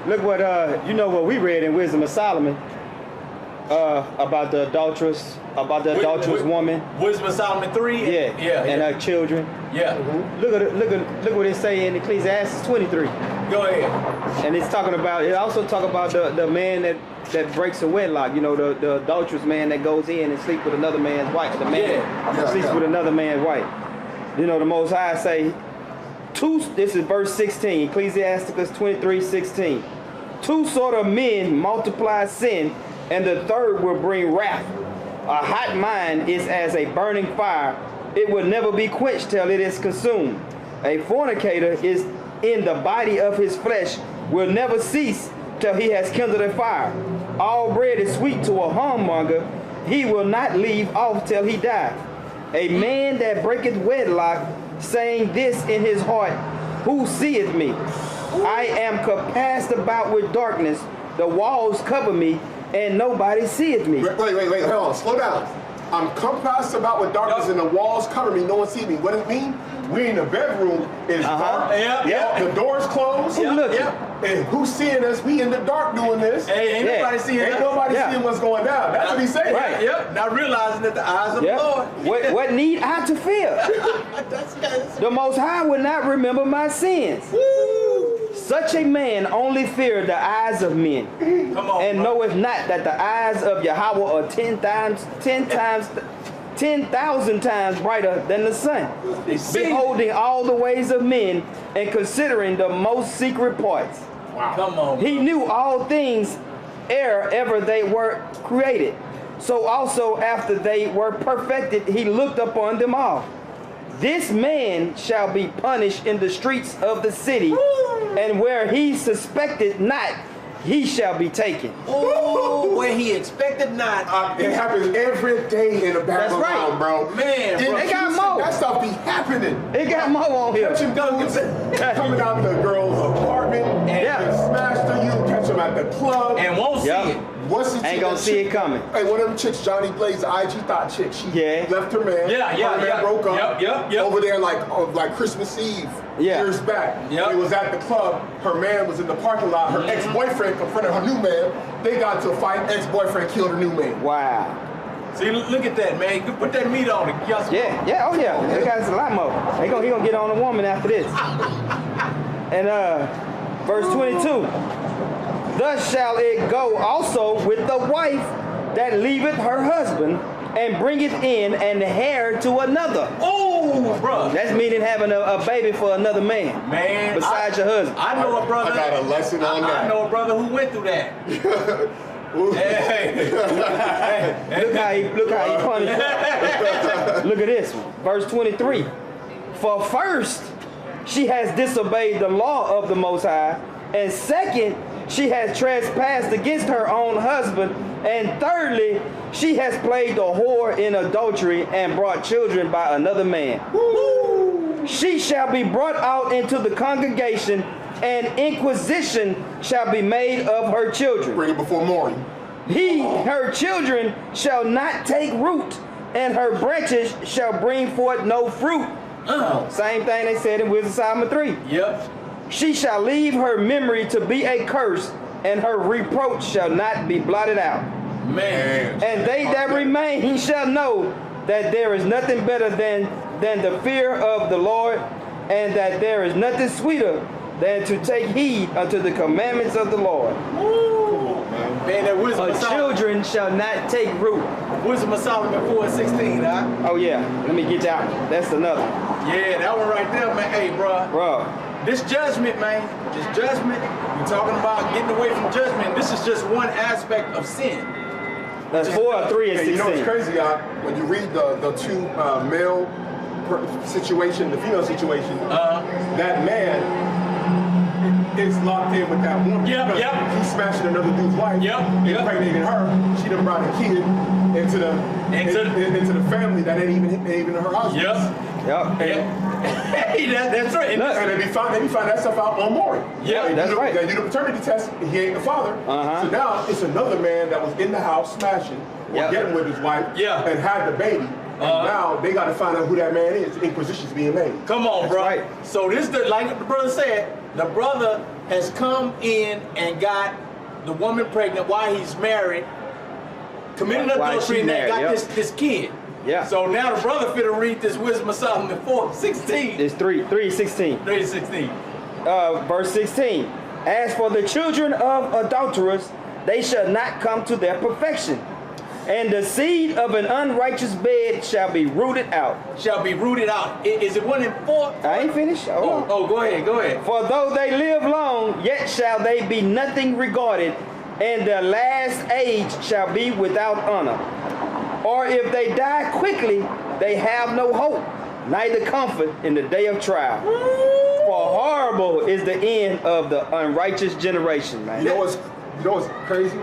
Look what what we read in Wisdom of Solomon about the adulterous woman. Wisdom of Solomon 3. And her children. Yeah. Look what it say in Ecclesiastes 23. Go ahead. And it's talking about. It also talk about the man that breaks a wedlock. You know, the adulterous man that goes in and sleeps with another man's wife. The man sleeps with another man's wife. You know, the Most High say, this is verse 16, Ecclesiasticus 23:16. Two sort of men multiply sin, and the third will bring wrath. A hot mind is as a burning fire. It will never be quenched till it is consumed. A fornicator is in the body of his flesh, will never cease till he has kindled a fire. All bread is sweet to a homemonger. He will not leave off till he die. A man that breaketh wedlock, saying this in his heart, who seeth me? I am compassed about with darkness. The walls cover me, and nobody seeth me. Wait, hold on, slow down. I'm compassed about with darkness and the walls cover me, no one sees me. What does it mean? We in the bedroom, it's dark, the door's closed. And who's seeing us? We in the dark doing this. Hey, ain't nobody seeing Ain't nobody seeing what's going down. That's what he's saying. Right. Yep. Not realizing that the eyes of the Lord. What need I to fear? The Most High will not remember my sins. Woo. Such a man only fear the eyes of men. Come on, and knoweth not that the eyes of Yahweh are 10,000 times brighter than the sun, beholding all the ways of men and considering the most secret parts. Wow. Come on. He knew all things ere ever they were created. So also after they were perfected, he looked upon them all. This man shall be punished in the streets of the city, and where he suspected not, he shall be taken. Oh, where he expected not. It happens every day in the background, right. bro. Man, bro. They got more. That stuff be happening. It got more on here. Catch him coming out the girl's apartment and smash to you. Catch him at the club And won't see it. Ain't gonna see it coming. Hey, one of them chicks, Johnny Blaze, the IG thought chick, she left her man. Her man broke up. Over there like Christmas Eve years back. It was at the club. Her man was in the parking lot. Her ex-boyfriend confronted her new man. They got into a fight. Ex-boyfriend killed her new man. Wow. See, look at that, man. Put that meat on it. They got a lot more. He gonna get on a woman after this. And verse 22. Thus shall it go also with the wife that leaveth her husband and bringeth in an heir to another. Oh, bro. That's meaning having a baby for another man. Man. Besides your husband. I know a brother. I got a lesson on that. I know a brother who went through that. Hey. Look how he punished. Look at this one. Verse 23. For first, she has disobeyed the law of the Most High, and second, she has trespassed against her own husband, and thirdly, she has played the whore in adultery and brought children by another man. Woo! She shall be brought out into the congregation, and inquisition shall be made of her children. Bring it before morning. Her children shall not take root, and her branches shall bring forth no fruit. Same thing they said in Wisdom Solomon 3. Yep. She shall leave her memory to be a curse, and her reproach shall not be blotted out. Man. And they that remain shall know that there is nothing better than the fear of the Lord, and that there is nothing sweeter than to take heed unto the commandments of the Lord. Woo. Man, that Wisdom of Solomon. Children shall not take root. Wisdom of Solomon 4:16, huh? Oh yeah, let me get that one. That's another. Yeah, that one right there, man. Hey, bro. This judgment, man. This judgment. We're talking about getting away from judgment. This is just one aspect of sin. That's 4, 3, and 16. You know what's crazy, when you read the two male situation, the female situation, that man is locked in with that woman. Yep. He's smashing another dude's wife. Impregnating her. She done brought a kid into the family that ain't even her husband. Hey, that's right. And they find that stuff out on Maury. Yeah, that's right. They do the paternity test. He ain't the father. So now it's another man that was in the house smashing or getting with his wife and had the baby. And now they got to find out who that man is. Inquisition's being made. Come on, bro. Right. So this, like the brother said, the brother has come in and got the woman pregnant while he's married, committed adultery, and then got this kid. Yeah. So now the brother finna read this Wisdom of Solomon 4:16. It's 3:16. 3:16. Verse 16. As for the children of adulterers, they shall not come to their perfection, and the seed of an unrighteous bed shall be rooted out. Shall be rooted out. Is it 1 and 4? I ain't finished. Oh, go ahead. For though they live long, yet shall they be nothing regarded, and their last age shall be without honor. Or if they die quickly, they have no hope, neither comfort in the day of trial. For horrible is the end of the unrighteous generation, man. You know what's crazy?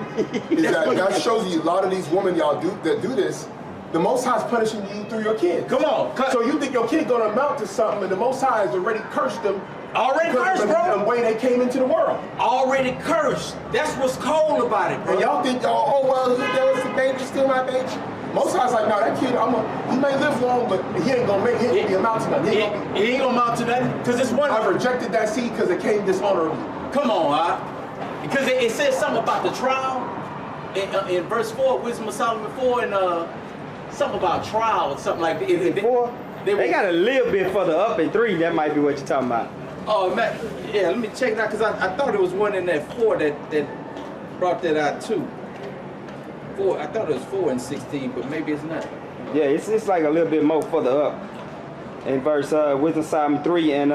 Is that shows you a lot of these women y'all that do this. The Most High is punishing you through your kids. Come on. So you think your kid gonna amount to something, and the Most High has already cursed them. Already cursed, bro. The way they came into the world. Already cursed. That's what's cold about it, bro. And y'all think, there was the baby, still my baby. Most High's like, no, that kid, he may live long, but he ain't gonna be amount to nothing. He ain't gonna amount to nothing, because it's one. I rejected that seed because it came dishonorably. Come on, because it says something about the trial in verse 4, Wisdom of Solomon 4, and something about trial or something like that. 4? They got a little bit further up in 3. That might be what you're talking about. Oh, man, yeah, let me check it out, because I thought it was one in that 4 that brought that out too. 4, I thought it was 4 and 16, but maybe it's not. Yeah, it's like a little bit more further up. In verse Wisdom Solomon 3 and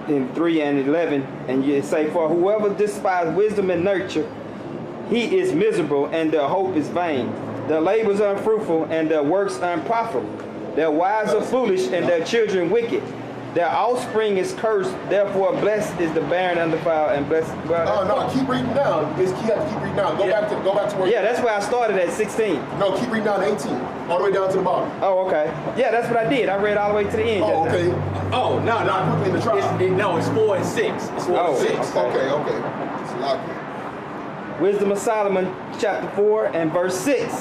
in 3 and 11, and you say, for whoever despises wisdom and nurture, he is miserable, and their hope is vain. Their labors are unfruitful, and their works unprofitable. Their wives are foolish, and their children wicked. Their offspring is cursed, therefore blessed is the barren, undefiled, and blessed. No, keep reading down. You have to keep reading down. Go back to where. Yeah, that's where I started at 16. No, keep reading down to 18, all the way down to the bottom. Oh, okay. Yeah, that's what I did. I read all the way to the end. Oh, okay. Oh, no, Not quickly in the trial. No, it's 4 and 6. It's 4 and 6. Okay. It's a lot. Wisdom of Solomon, chapter 4 and verse 6.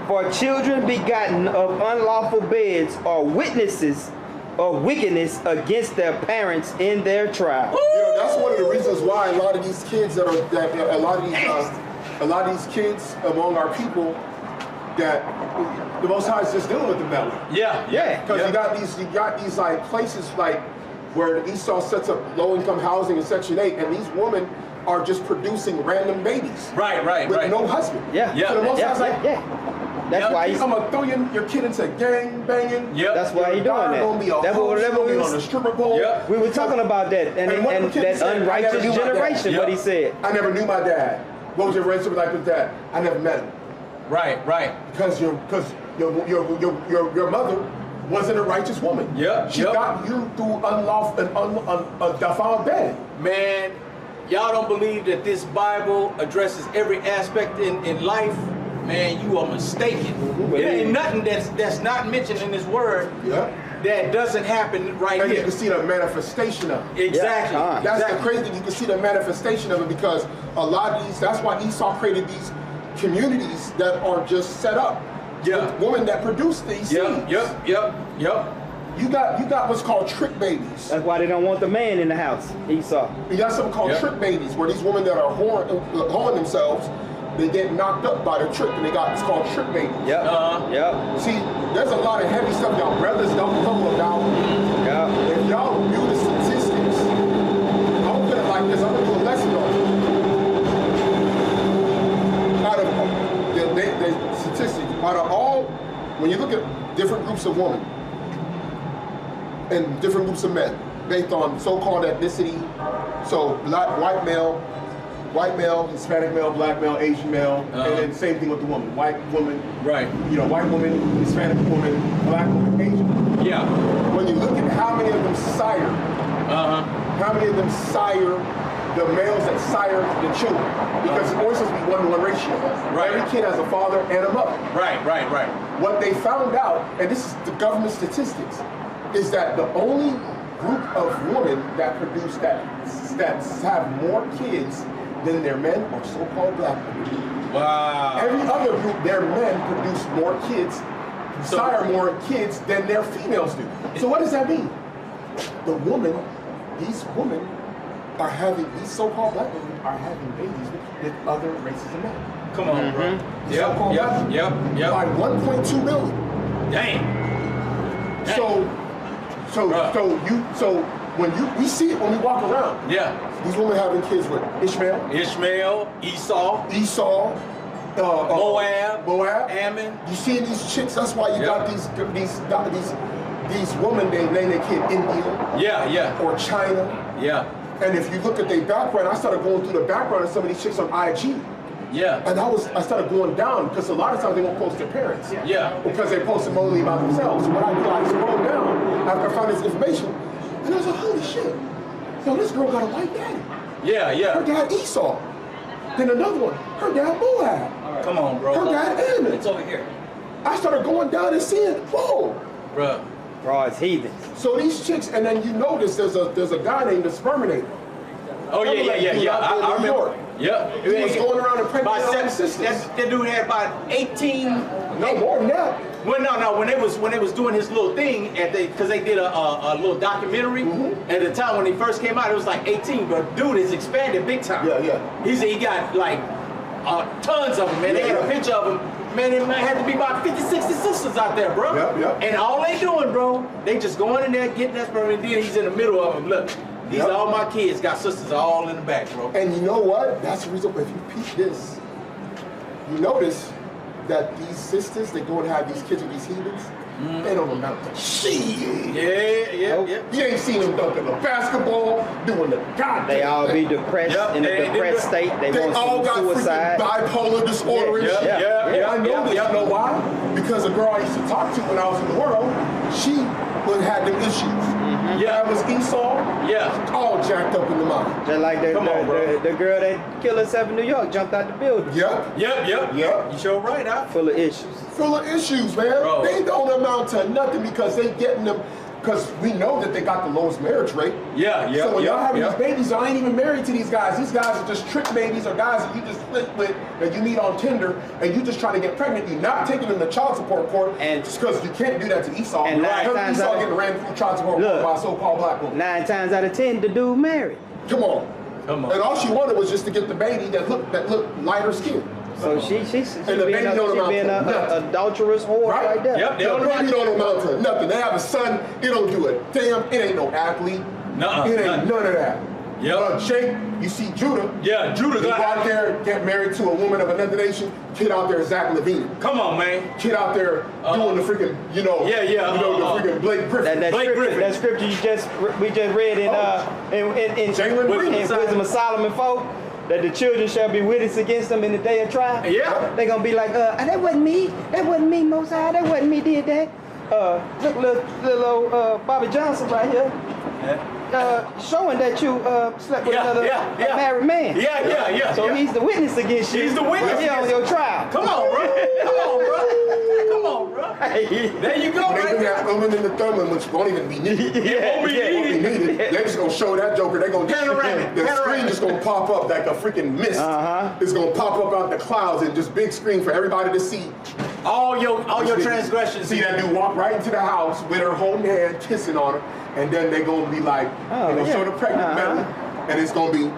For children begotten of unlawful beds are witnesses of wickedness against their parents in their trial. That's one of the reasons why a lot of these kids a lot of these kids among our people that the Most High is just dealing with them that way. Yeah. Because you got these like places like where Esau sets up low-income housing in Section 8, and these women are just producing random babies. Right. With no husband. Yeah. Yeah. So the Most High's like, That's why he's. I'm gonna throw your kid into gang banging. Yep. That's why he's doing that. Gonna be a That's hoe, what she gonna be was. on a stripper pole. Yep. We were talking about that, and what the kid that said, I never unrighteous knew my dad. generation. Yep. What he said. I never knew my dad. What was your relationship like with dad? I never met him. Right. Because your mother wasn't a righteous woman. Yep, She yep. got you through defiled bed. Man, y'all don't believe that this Bible addresses every aspect in life? Man, you are mistaken. It ain't nothing that's not mentioned in this word that doesn't happen right And here. you can see the manifestation of it. Exactly. Yeah, That's exactly. the crazy thing. You can see the manifestation of it because a lot of these, that's why Esau created these communities that are just set up. Yeah. With women that produce these seeds. Yep. You got what's called trick babies. That's why they don't want the man in the house. Esau. You got something called trick babies, where these women that are whoring themselves, they get knocked up by the trick, and it's called trick babies. Yep. Uh-huh. Yep. See, there's a lot of heavy stuff y'all brothers don't know about. Yep. If y'all view the statistics, I'm gonna put it like this, I'm gonna do a lesson on it. Out of the statistics, out of all, when you look at different groups of women and different groups of men, based on so-called ethnicity, so black, white male, Hispanic male, black male, Asian male, and then same thing with the woman. White woman, Right. White woman, Hispanic woman, black woman, Asian. Yeah. When you look at how many of them sire, how many of them sire the males that sire the children? Because it's always supposed to be 1-to-1 ratio. Right. Every kid has a father and a mother. Right. What they found out, and this is the government statistics, is that the only group of women that produce that have more kids than their men are so-called black women. Wow. Every other group, their men produce more kids, sire more kids than their females do. So what does that mean? These women are having, these so-called black women are having babies with other races of men. Come on, bro. So-called black women. Yep. By 1.2 million. Dang. So we see it when we walk around. Yeah. These women having kids with Ishmael, Esau, Moab, Ammon. You see these chicks. That's why you got these women. They name their kid India. Yeah. Or China. Yeah. And if you look at their background, I started going through the background of some of these chicks on IG. Yeah. And I started going down because a lot of times they won't post their parents. Yeah. Because they post them only about themselves. So what I do, I scroll down after I found this information, and I was like, holy shit. Yo, this girl got a white daddy. Yeah. Her dad Esau. Then another one, her dad Moab. Come on, bro. Her dad Ammon. It's over here. I started going down and seeing, whoa. Bro. Bro, it's heathens. So these chicks, and then you notice there's a guy named the Sperminator. Oh, yeah. I New York. remember. Yeah. He was going around and pregnant all his sisters. That dude had about 18. No, more than that. Well, no. When they was doing his little thing because they did a little documentary at the time when he first came out, it was like 18. But dude has expanded big time. Yeah. He got like tons of them, man. They had a picture of him. Man, it had to be about 50, 60 sisters out there, bro. Yep. And all they doing, bro, they just going in there, getting that sperm, and then he's in the middle of them. Look, these are all my kids, got sisters all in the back, bro. And you know what? That's the reason. If you peep this, you notice that these sisters, they go and have these kids with these heathens. They don't amount to shit. Yeah. You ain't seen them dunking the basketball, doing the goddamn. They all be depressed in a depressed state. They They want all some got suicide. freaking bipolar disorder and shit. Yeah. I know this. You know why? Because a girl I used to talk to when I was in the world, she had them issues. Yeah. That was Esau. Yeah. All jacked up in the mind. Just like the girl that killed herself in New York jumped out the building. Yep. You sure right, huh? Full of issues. Full of issues, man. Bro. They don't amount to nothing because they getting them. Because we know that they got the lowest marriage rate. So when y'all having these babies, I ain't even married to these guys. These guys are just trick babies or guys that you just split with, that you meet on Tinder, and you just trying to get pregnant. You're not taking them to child support court, and just because you can't do that to Esau. And Esau getting ran through child support court by a so-called black woman. 9 times out of 10, the dude married. Come on. And all she wanted was just to get the baby that looked lighter skinned. So she's and the baby don't amount being to an nothing. adulterous whore right there. Yep. The baby don't amount to nothing. They have a son, it don't do a damn, it ain't no athlete. Nuh-uh, It ain't none. none of that. Yep. Jake, you see Judah. Yeah, Judah He go got out there, get married to a woman of another nation. Kid out there, Zach Levine. Come on, man. Kid out there doing the freaking, Yeah, the freaking Blake Griffin. That Blake scripture, Griffin. that scripture we just read in Jalen Green. Wisdom of Solomon 4, that the children shall be witness against them in the day of trial. Yeah. They gonna be like, that wasn't me, Most High, that wasn't me did that. Look, little old Bobby Johnson right here. Showing that you slept with another married man. Yeah. So he's the witness against you. He's the witness Here on against your trial. Come on, bro. Come on, bro. There you go, They right do that there. woman in the thumb, which won't even be needed. It won't be needed. They're just gonna show that joker. They're gonna Panoramic, the screen panoramic. just gonna pop up like a freaking mist. It's gonna pop up out the clouds and just big screen for everybody to see. All your transgressions. See that dude walk right into the house with her holding hand, kissing on her, and then they gonna be like, they gonna show the pregnant belly, and it's gonna be,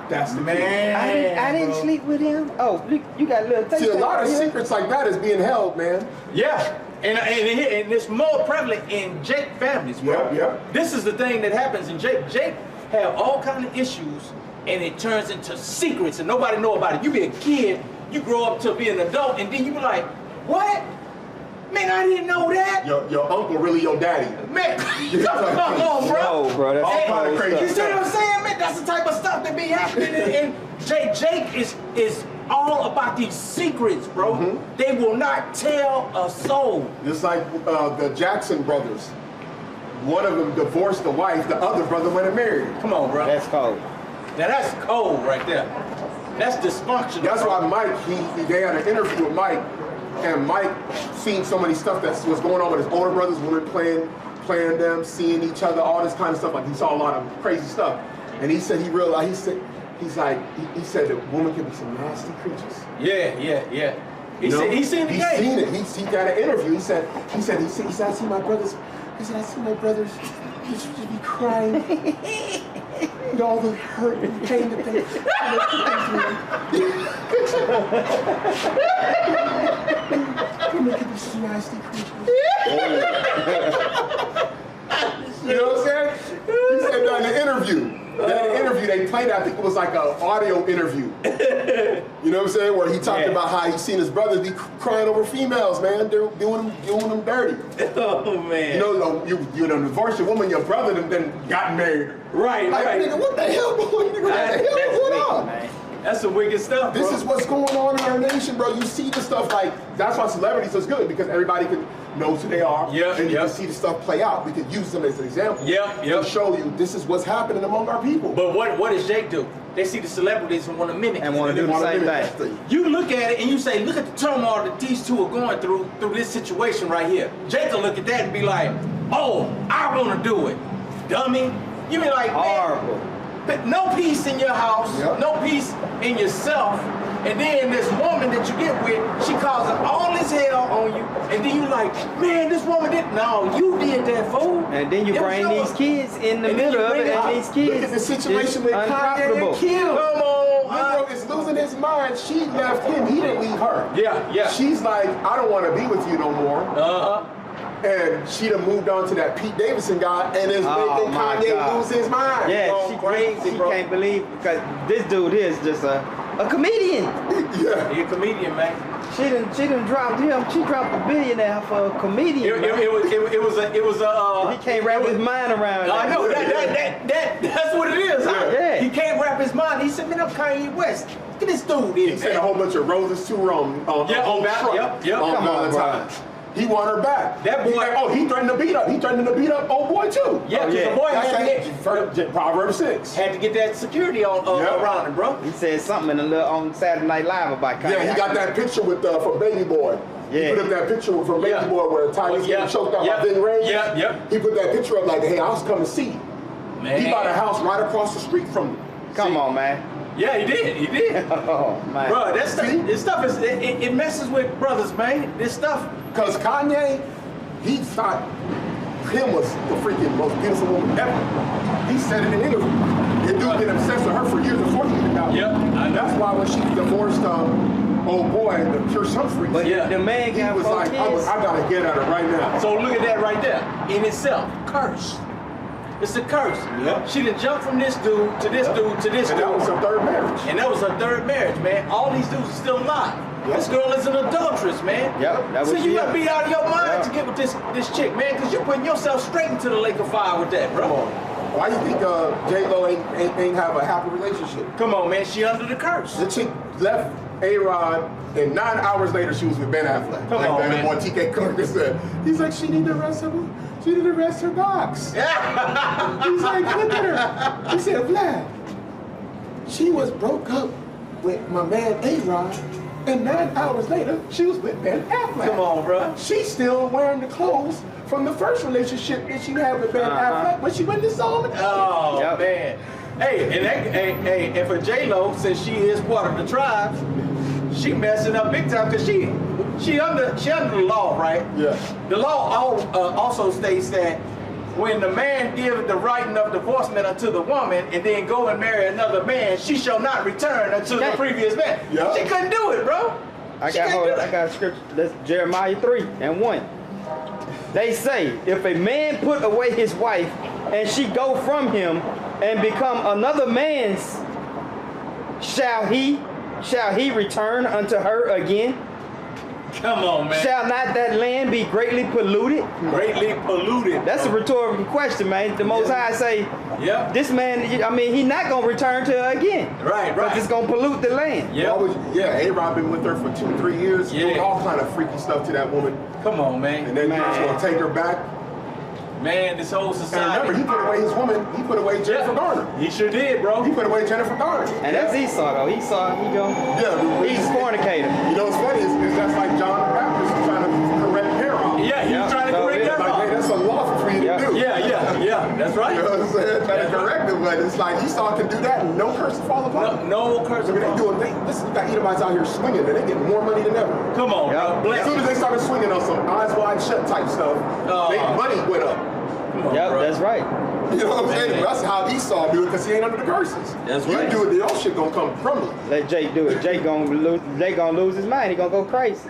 that's the kid. Man, I didn't sleep with him. Oh, you got a little taste. See, a lot of right here? secrets like that is being held, man. Yeah. And it's more prevalent in Jake families, bro. Yeah. This is the thing that happens in Jake. Jake have all kind of issues, and it turns into secrets, and nobody know about it. You be a kid, you grow up to be an adult, and then you be like, what? Man, I didn't know that. Your uncle really your daddy. Man, come on, bro. No, bro, that's All all kind of crazy You see what I'm saying, man? That's the type of stuff that be happening. And Jake is all about these secrets, bro. They will not tell a soul. Just like the Jackson brothers. One of them divorced the wife, the other brother went and married her. Come on, bro. That's cold. Now that's cold right there. That's dysfunctional. That's bro. why Mike, they had an interview with Mike, and Mike seen so many stuff that was going on with his older brothers, women playing them, seeing each other, all this kind of stuff. Like he saw a lot of crazy stuff. And he said he realized, he said that women can be some nasty creatures. Yeah. He You know? said he seen the He's game. seen it. He got an interview. He said, I see my brothers. He said, I see my brothers just be crying. And all the hurt and pain that they women can be some nasty creatures. You know what I'm saying? He said that in the interview. That interview, they played, I think it was like an audio interview. You know what I'm saying? Where he talked about how he seen his brothers be crying over females, man. They're doing them dirty. Oh man. You know, you done divorced your woman, your brother then got married. Right. Nigga, what the hell, boy? Nigga, what the hell is going on? Man. That's some wicked stuff, bro. This is what's going on in our nation, bro. You see the stuff like, that's why celebrities is good, because everybody can knows who they are. Yeah, and you yeah. can see the stuff play out. We can use them as an example. Yeah, yeah. To show you this is what's happening among our people. But what does Jake do? They see the celebrities and want to mimic And it. want to do the same thing. You look at it and you say, look at the turmoil that these two are going through this situation right here. Jake will look at that and be like, oh, I want to do it. Dummy. You be like, man, Horrible. but no peace in your house, Yep. no peace in yourself, and then this woman that you get with, she causing all this hell on you, and then you like, man, this woman didn't. No, you did that, fool. And then you It was bring yours. these kids in the And then middle you of bring it, it and out. these kids Look at the situation is with Kanye unprofitable. and Kim. Come on, Negro is losing his mind. She left him. He didn't leave her. Yeah. She's like, I don't want to be with you no more. And she done moved on to that Pete Davidson guy, and it's Oh, making my Kanye God. lose his mind. Yeah, Going crazy, she bro. can't believe, because this dude is just a comedian. Yeah. He a comedian, man. She done dropped him. She dropped a billionaire for a comedian. man. It was a. He can't wrap his mind around I that. know that's what it is. Yeah. He can't wrap his mind. He said, man, I'm Kanye West. Look at this dude He here, sent a man. whole bunch of roses to her on that- truck yep. on Come on, bro. Valentine's. He want her back. That boy- He threatened to beat up. He threatened to beat up old boy too. Yeah, 'cause yeah. the boy That's Proverbs 6. had to get that security on Yeah. around him, bro. He said something on Saturday Night Live about Kanye. Yeah, he got that picture with from Baby Boy. Yeah. He put up that picture from Baby Yeah. Boy where Tyler's Yeah. getting choked out Yeah. by Ving Rhames. Yeah. He put that picture up like, hey, I was coming to see you. Man. He bought a house right across the street from me. Come on, man. Yeah, he did. Oh, man. Bro, See? this stuff is it messes with brothers, man. This stuff. Because Kanye, he thought Kim was the freaking most beautiful woman ever. He said it in an interview. The dude been obsessed with her for years before he got out. Yep, I know. That's why when she divorced old boy, the Pure Humphreys, But Yeah. the man he got was 4 like, kids. I gotta get at her right now. So look at that right there. In itself, cursed. It's a curse. Yep. She done jumped from this dude to this dude to this And dude. that was her third marriage. And that was her third marriage, man. All these dudes are still alive. Yep. This girl is an adulteress, man. Yep, that's So what you she gotta is. be out of your mind Yep. to get with this chick, man, because you're putting yourself straight into the lake of fire with that, bro. Come on. Why you think J-Lo ain't have a happy relationship? Come on, man. She under the curse. The chick left A-Rod, and 9 hours later she was with Ben Affleck. Come on, man. Boy TK Kirk said, he's like, she need to rest her box. He's like, look at her. He said, Vlad, she was broke up with my man A-Rod, and 9 hours later, she was with Ben Affleck. Come on, bro. She's still wearing the clothes from the first relationship that she had with Ben Affleck when she went to Solomon. Oh, Yep. man. Hey, and for J-Lo, since she is part of the tribe, she messing up big time because she under the law, right? Yeah. The law also states that when the man gives the writing of divorcement unto the woman and then go and marry another man, she shall not return unto the previous man. Yeah. She couldn't do it, bro. I She can't do got it. a scripture. That's Jeremiah 3:1. They say, if a man put away his wife and she go from him and become another man's, shall he return unto her again? Come on, man. Shall not that land be greatly polluted? Greatly polluted. That's a rhetorical question, man. The Most High say, Yep. this man, I mean, he not going to return to her again. Right. Because it's going to pollute the land. Yep. A-Rod been with her for 2-3 years, doing Yeah. all kind of freaky stuff to that woman, Come on, man. and then he was gonna take her back. Man, this whole And society. remember, he put away his woman. He put away Jennifer Garner. He sure did, bro. He put away Jennifer Garner. And that's Esau, though. Esau, he Yeah, he's a fornicator. You know what's funny is that's like John the Baptist trying to correct Harold. Yeah, he Yeah, was trying to so correct it- that Like, hey, wrong. that's unlawful for you to Yeah. do. Yeah, that's right. You know what I'm saying? Trying to correct him, but it's like Esau can do that and no curse will fall upon him. No curse. Look what they doing. Listen, you got Edomites out here swinging, and they getting more money than ever. Come on, Yeah. bro. As Bless soon as they started swinging on some eyes wide shut type stuff, their money went up. Come on, Yep, bro. that's right. You know what I'm saying? That's how Esau do it because he ain't under the curses. That's You right. do it, your shit gonna come from you. Let Jake do it. Jake gonna lose his mind. He gonna go crazy.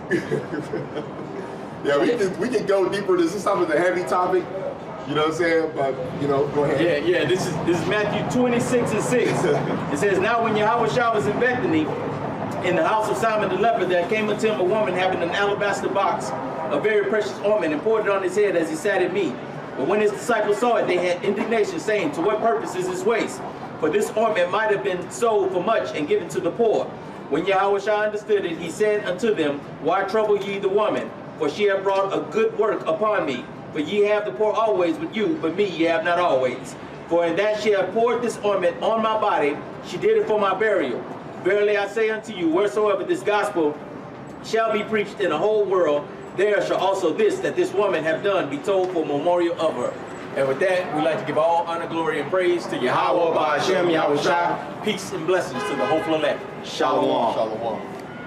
Yeah, we can go deeper. This is something a heavy topic. You know what I'm saying? But you know, go ahead. Yeah. This is Matthew 26:6. It says, now when Yahawashi was in Bethany, in the house of Simon the leper, there came unto him a woman having an alabaster box, a very precious ointment, and poured it on his head as he sat at meat. But when his disciples saw it, they had indignation, saying, to what purpose is this waste? For this ointment might have been sold for much and given to the poor. When Yahawashi understood it, he said unto them, why trouble ye the woman? For she hath brought a good work upon me. For ye have the poor always with you, but me ye have not always. For in that she hath poured this ointment on my body, she did it for my burial. Verily I say unto you, wheresoever this gospel shall be preached in the whole world, there shall also that this woman have done be told for memorial of her. And with that, we'd like to give all honor, glory, and praise to Yahweh, Ba'ashem, Yahawashi. Peace and blessings to the hopeful elect. Shalom. Shalom.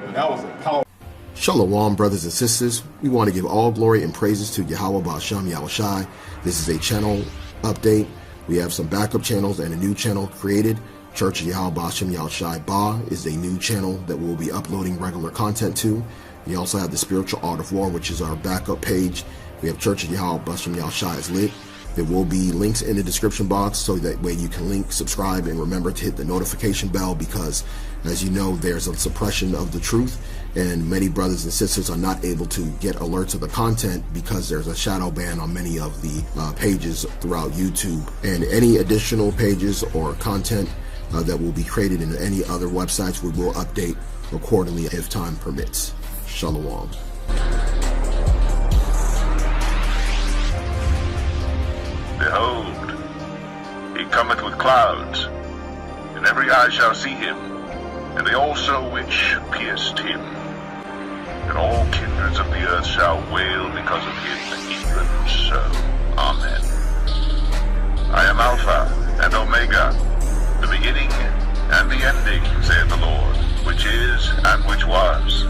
And that was a powerful. Shalom, brothers and sisters. We want to give all glory and praises to Yahweh Ba'ashem Yahawashi. This is a channel update. We have some backup channels and a new channel created. Church of Yahweh Ba'ashem Yahawashi Ba is a new channel that we'll be uploading regular content to. We also have the Spiritual Art of War, which is our backup page. We have Church of Yahweh Ba'ashem Yahawashi is lit. There will be links in the description box so that way you can link, subscribe, and remember to hit the notification bell because, as you know, there's a suppression of the truth and many brothers and sisters are not able to get alerts of the content because there's a shadow ban on many of the pages throughout YouTube. And any additional pages or content that will be created in any other websites, we will update accordingly if time permits. Shalom. Behold, he cometh with clouds, and every eye shall see him, and they also which pierced him. And all kindreds of the earth shall wail because of him, even so. Amen. I am Alpha and Omega, the beginning and the ending, saith the Lord, which is, and which was,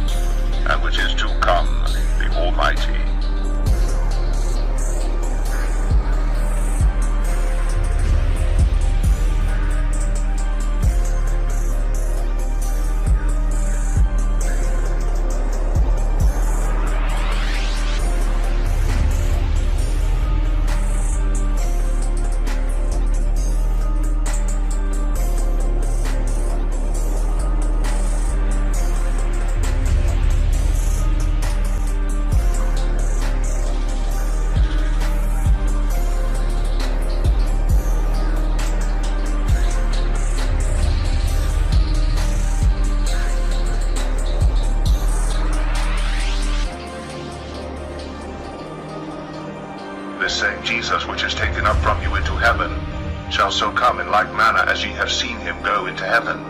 and which is to come, the Almighty. This same Jesus which is taken up from you into heaven shall so come in like manner as ye have seen him go into heaven.